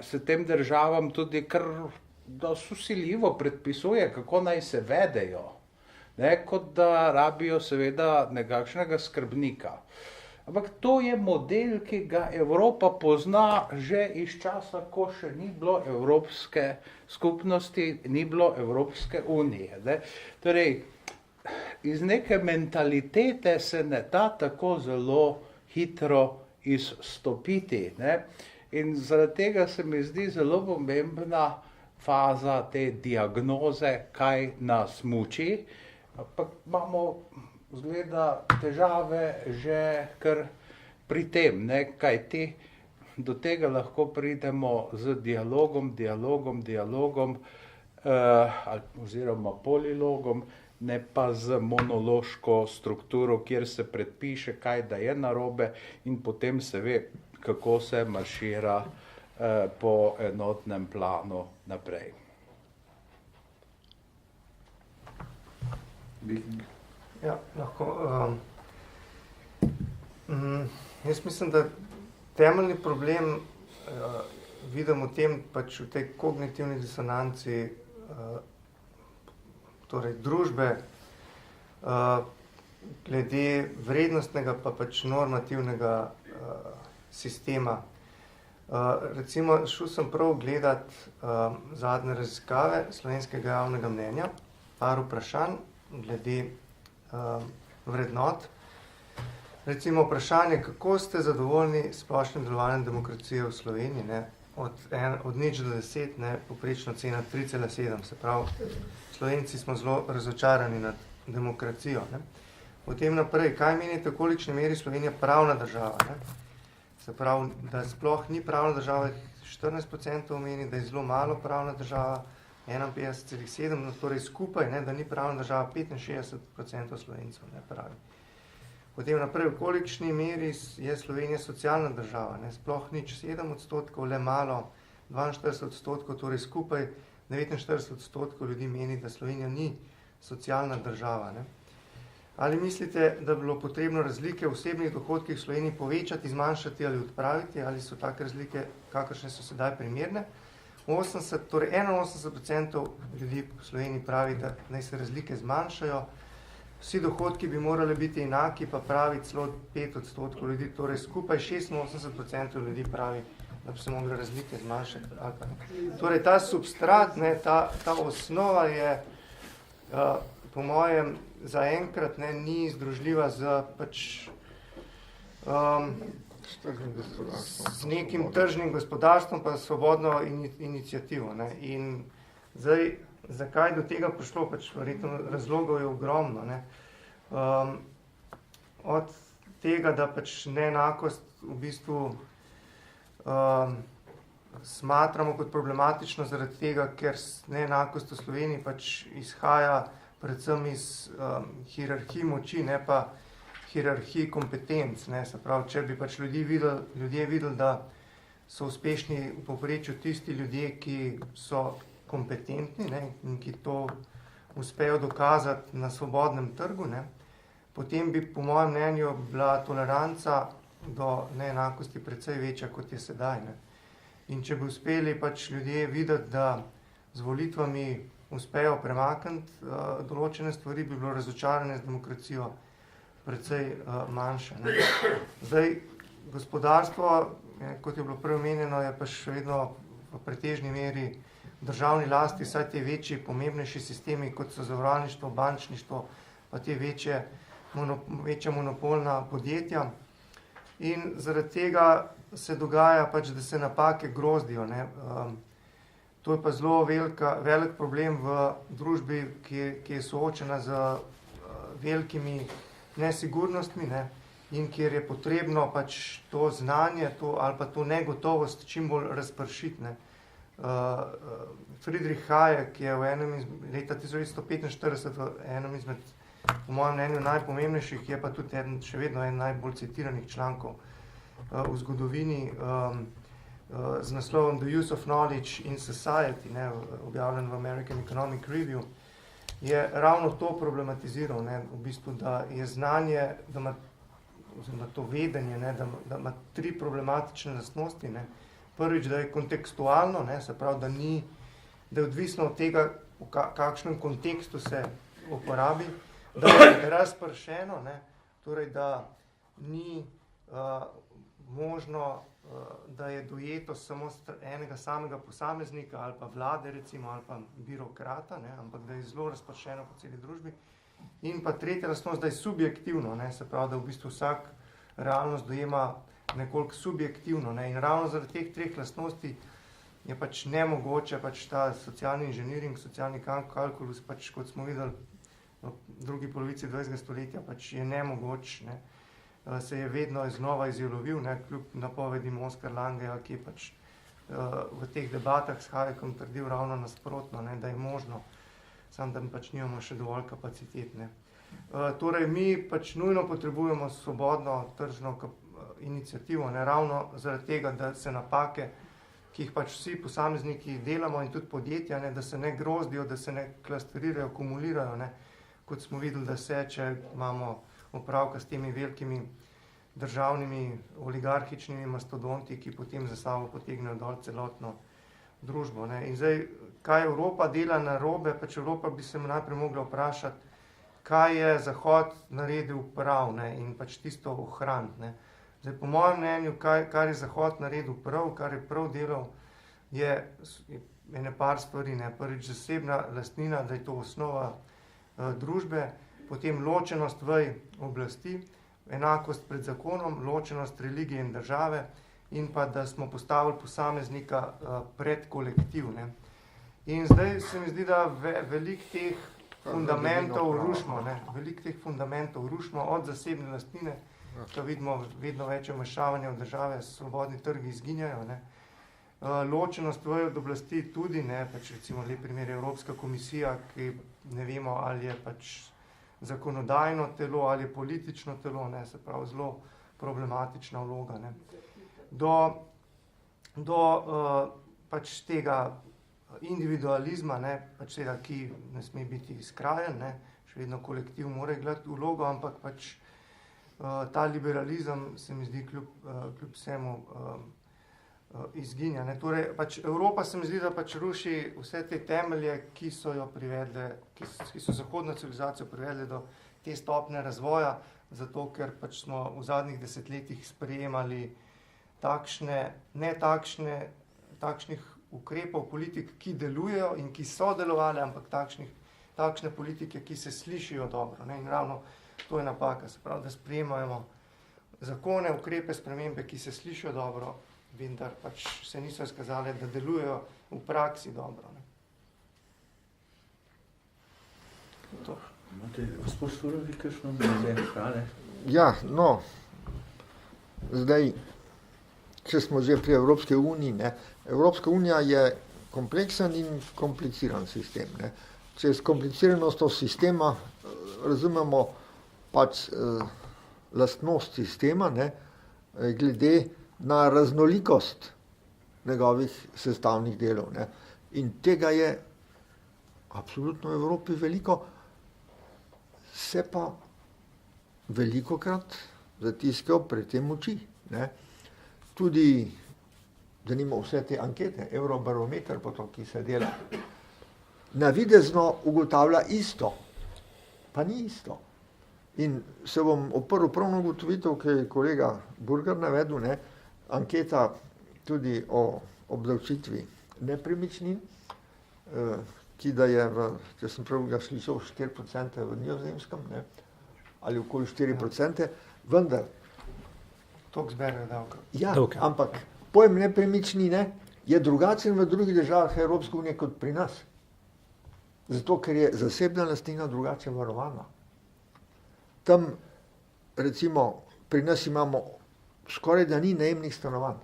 se tem državam tudi kar dosti vsiljivo predpisuje, kako naj se vedejo. Ne, kot da rabijo seveda nekakšnega skrbnika. Ampak to je model, ki ga Evropa pozna že iz časa, ko še ni bilo Evropske skupnosti, ni bilo Evropske unije. Ne. Torej, iz neke mentalitete se ne da tako zelo hitro izstopiti. Ne. In zaradi tega se mi zdi zelo pomembna faza te diagnoze, kaj nas muči. Ampak imamo zgleda težave že kar pri tem, ne, kajti do tega lahko pridemo z dialogom, oziroma polilogom, ne pa z monološko strukturo, kjer se predpiše, kaj da je narobe in potem se ve, kako se maršira po enotnem planu naprej.
Ja, lahko. Jaz mislim, da temeljni problem vidim v tem, pač v tej kognitivni disonanci torej družbe glede vrednostnega pa pač normativnega sistema. Recimo, šel sem prav gledat zadnje raziskave slovenskega javnega mnenja, par vprašanj glede vrednot. Recimo vprašanje, kako ste zadovoljni s splošnim delovanjem demokracije v Sloveniji, ne? Od 0 do 10, ne? Povprečna ocena 3,7, se pravi, Slovenci smo zelo razočarani nad demokracijo. Ne? Potem naprej, kaj menite, v kolikšni meri Slovenija pravna država? Ne? Se pravi, da sploh ni pravna država, 14% meni, da je zelo malo pravna država, 51,7, no, torej skupaj, ne, da ni pravna država, 65% Slovencev, ne, pravi. Potem naprej, v kolikšni meri je Slovenija socialna država, ne, sploh nič, 7%, le malo, 42%, torej skupaj 49% ljudi meni, da Slovenija ni socialna država. Ne. Ali mislite, da bi bilo potrebno razlike v osebnih dohodkih v Sloveniji povečati, zmanjšati ali odpraviti, ali so take razlike, kakršne so sedaj primerne? 81% ljudi v Sloveniji pravi, da naj se razlike zmanjšajo, vsi dohodki bi morali biti enaki, pa pravi celo 5% ljudi, torej skupaj 86% ljudi pravi, da bi se mogli razlike zmanjšati. Torej ta substrat, ne, ta osnova je, po mojem, zaenkrat ni združljiva z pač z nekim tržnim gospodarstvom pa svobodno inicijativo. Ne. In zdaj, zakaj do tega prišlo, pač verjetno razlogov je ogromno. Ne. Od tega, da pač neenakost v bistvu smatramo kot problematično zaradi tega, ker neenakost v Sloveniji pač izhaja predvsem iz hierarhij moči, ne pa hierarhij kompetenc, ne, se pravi, če bi pač ljudje videli, da so uspešni v povprečju tisti ljudje, ki so kompetentni, ne, in ki to uspejo dokazati na svobodnem trgu, ne, potem bi, po mojem mnenju, bila toleranca do neenakosti precej večja, kot je sedaj. Ne. In če bi uspeli pač ljudje videti, da z volitvami uspejo premakniti določene stvari, bi bilo razočaranje z demokracijo precej manjše. Ne. Zdaj, gospodarstvo, kot je bilo prej omenjeno, je pa še vedno v pretežni meri državni lasti, saj te večji, pomembnejši sistemi, kot so zavarovalništvo, bančništvo, pa te večja monopolna podjetja. In zaradi tega se dogaja pač, da se napake grozdijo. Ne. To je pa zelo velik problem v družbi, ki je soočena z velikimi nesigurnostmi, ne, in kjer je potrebno pač to znanje ali pa to negotovost čim bolj razpršiti. Ne. Friedrich Hayek je v leta 1945 v enem izmed, po mojem mnenju, najpomembnejših, je pa tudi še vedno en najbolj citiranih člankov v zgodovini, z naslovom The Use of Knowledge in Society, ne, objavljen v American Economic Review, je ravno to problematiziral, ne, v bistvu, da je znanje, oziroma to vedenje, ne, da ima 3 problematične lastnosti. Ne. Prvič, da je kontekstualno, ne, se pravi, da je odvisno od tega, v kakšnem kontekstu se uporabi, da je razpršeno, ne, torej, da ni možno, da je dojeto samo enega samega posameznika ali pa vlade, recimo, ali pa birokrata, ne, ampak da je zelo razpršeno po celi družbi. In pa tretja lastnost, da je subjektivno, ne, se pravi, da v bistvu vsak realnost dojema nekoliko subjektivno. Ne, in ravno zaradi teh 3 lastnosti je pač nemogoče pač ta socialni inženiring, socialni kalkulus, pač, kot smo videli v drugi polovici 20. stoletja, pač je nemogoč, ne. Se je vedno znova izjalovil, ne, kljub napovedim Oskar Langeja, ki je pač v teh debatah s Hayekom trdil ravno nasprotno, ne, da je možno, samo da pač nimamo še dovolj kapacitet. Ne. Torej, mi pač nujno potrebujemo svobodno tržno iniciativo, ne, ravno zaradi tega, da se napake, ki jih pač vsi posamezniki delamo in tudi podjetja, ne, da se ne grozdijo, da se ne klasterirajo, kumulirajo, ne, kot smo videli, da se, če imamo opravka s temi velikimi državnimi oligarhičnimi mastodonti, ki potem za sabo potegnejo dol celotno družbo. Ne. In zdaj, kaj Evropa dela narobe, pač Evropa bi se najprej mogla vprašati, kaj je Zahod naredil prav, ne, in pač tisto ohraniti. Ne. Zdaj, po mojem mnenju, kar je Zahod naredil prav, kar je prav delal, je ene par stvari. Ne. Prvič, zasebna lastnina, da je to osnova družbe, potem ločenost vej oblasti, enakost pred zakonom, ločenost religije in države in pa, da smo postavili posameznika pred kolektiv. Ne. In zdaj se mi zdi, da veliko teh fundamentov rušimo, ne. Veliko teh fundamentov rušimo od zasebne lastnine, da vidimo vedno več vmešavanja v države, svobodni trgi izginjajo. Ne. Ločenost vej od oblasti tudi, ne, pač recimo lep primer je Evropska komisija, ki ne vemo, ali je pač zakonodajno telo ali politično telo, ne, se pravi zelo problematična vloga. Ne. Do pač tega individualizma, ne, pač tega, ki ne sme biti skrajen, ne, še vedno kolektiv mora igrati vlogo, ampak pač ta liberalizem se mi zdi kljub vsemu izginja. Ne. Torej, pač Evropa se mi zdi, da pač ruši vse te temelje, ki so jo privedle, ki so zahodno civilizacijo privedle do te stopnje razvoja, zato ker pač smo v zadnjih desetletjih sprejemali takšnih ukrepov, politik, ki delujejo in ki so delovali, ampak takšne politike, ki se slišijo dobro. Ne. In ravno to je napaka, se pravi, da sprejemamo zakone, ukrepe, spremembe, ki se slišijo dobro, vendar pač se niso izkazali, da delujejo v praksi dobro. Ne. To.
Imate, gospod Šturovi, kakšno mnenje?
Ja, no, zdaj, če smo že pri Evropske uniji, ne, Evropska unija je kompleksen in kompliciran sistem. Ne. Če s kompliciranostjo sistema razumemo pač lastnost sistema, ne, glede na raznolikost njegovih sestavnih delov. Ne. In tega je absolutno v Evropi veliko, se pa velikokrat zatiskajo pred tem oči. Ne. Tudi, zanimivo, vse te ankete, Eurobarometer, potom, ki se dela navidezno ugotavlja isto, pa ni isto. In se bom oprl prav na ugotovitev, ki je kolega Burgar navedel, ne, anketa tudi o obdavčitvi nepremičnin, ki da je, če sem prav ga slišal, 4% v Nizozemskem, ne, ali okoli 4%, vendar.
Toliko zberejo davka.
Ja, ampak pojem nepremičnine je drugačen v drugih državah Evropske unije kot pri nas. Zato, ker je zasebna lastnina drugače varovana. Tam, recimo, pri nas imamo skoraj da ni najemnih stanovanj.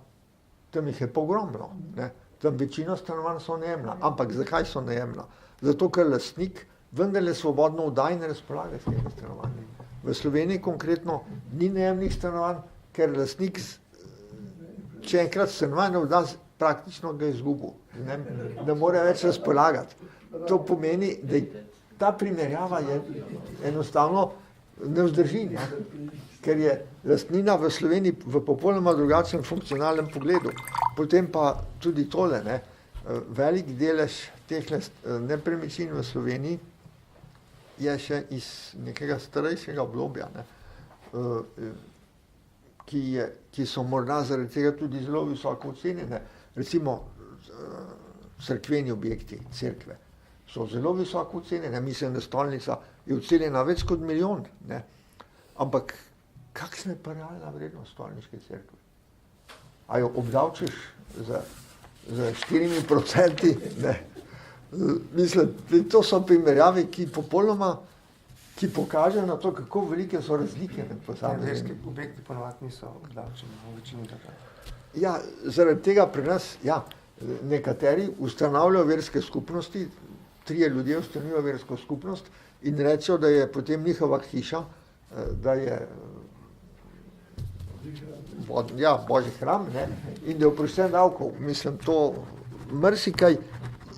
Tam jih je pogromno, ne. Tam večina stanovanj so najemna. Ampak zakaj so najemna? Zato, ker lastnik vendarle svobodno vda in razpolaga s temi stanovanji. V Sloveniji konkretno ni najemnih stanovanj, ker lastnik, če enkrat stanovanje vda, praktično ga je izgubil. Ne more več razpolagati. To pomeni, da ta primerjava je enostavno ne vzdrži, ne? Ker je lastnina v Sloveniji v popolnoma drugačnem funkcionalnem pogledu. Potem pa tudi tole, ne? Velik delež teh nepremičnin v Sloveniji je še iz nekega starejšega obdobja, ne? Ki so morda zaradi tega tudi zelo visoko ocenjene. Recimo cerkveni objekti, cerkve so zelo visoko ocenjene. Mislim, da stolnica je ocenjena več kot 1 milijon, ne? Ampak kakšna je pa realna vrednost stolniške cerkve? A jo obdavčiš za 4%? Ne? Mislim, to so primerjave, ki pokažejo na to, kako velike so razlike med posameznimi.
Verski objekti ponovadi niso obdavčeni v večini držav.
Ja, zaradi tega pri nas, ja, nekateri ustanavljajo verske skupnosti, 3 ljudje ustanovijo versko skupnost in rečejo, da je potem njihova hiša, da je Božji hram, ne, in da je oproščen davkov. Mislim, to marsikaj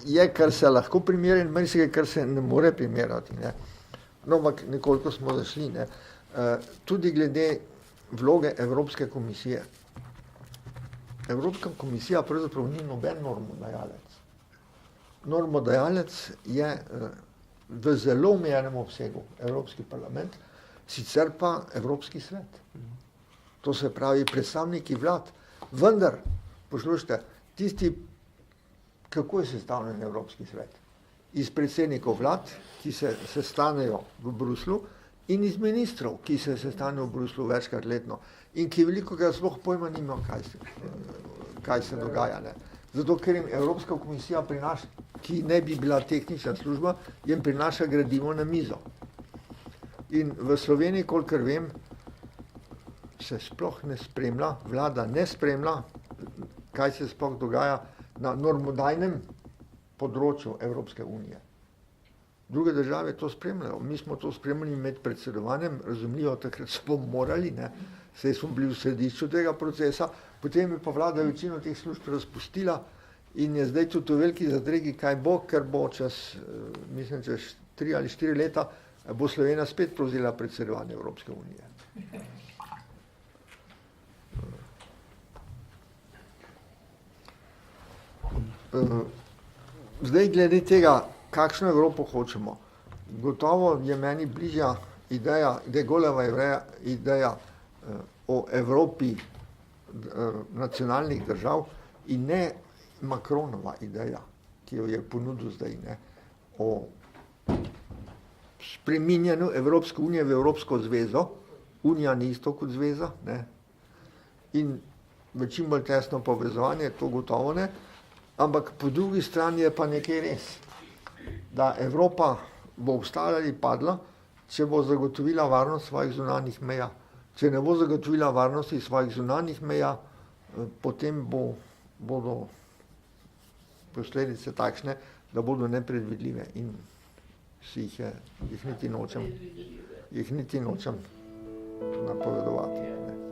je, kar se lahko primeri in marsikaj, kar se ne more primerjati, ne. No, ampak nekoliko smo zašli, ne. Tudi glede vloge Evropske komisije. Evropska komisija pravzaprav ni noben normodajalec. Normodajalec je v zelo omejenem obsegu Evropski parlament, sicer pa Evropski svet. To se pravi predstavniki vlad. Vendar, poslušajte, tisti, kako je sestavljen Evropski svet? Iz predsednikov vlad, ki se sestanejo v Bruslju, in iz ministrov, ki se sestanejo v Bruslju večkrat letno in ki velikokrat sploh pojma nimajo, kaj se dogaja, ne. Zato, ker jim Evropska komisija prinaša, ki ne bi bila tehnična služba, jim prinaša gradivo na mizo. In v Sloveniji, kolikor vem, se sploh ne spremlja, vlada ne spremlja, kaj se sploh dogaja na normodajnem področju Evropske unije. Druge države to spremljajo. Mi smo to spremljali med predsedovanjem, razumljivo, takrat smo morali, ne, saj smo bili v središču tega procesa, potem je pa vlada večino teh služb razpustila in je zdaj tudi v veliki zadregi, kaj bo, ker bo čez 3 ali 4 leta bo Slovenija spet prevzela predsedovanje Evropske unije. Zdaj, glede tega, kakšno Evropo hočemo, gotovo je meni bližja ideja, De Gaullijeva ideja o Evropi nacionalnih držav in ne Macronova ideja, ki jo je ponudil zdaj, ne, o spreminjanju Evropske unije v Evropsko zvezo. Unija ni isto kot zveza, ne, in v čim bolj tesno povezovanje, to gotovo ne, ampak po drugi strani je pa nekaj res, da Evropa bo obstala ali padla, če bo zagotovila varnost svojih zunanjih meja. Če ne bo zagotovila varnosti svojih zunanjih meja, potem bodo posledice takšne, da bodo nepredvidljive in jih niti nočem napovedovati. Ne.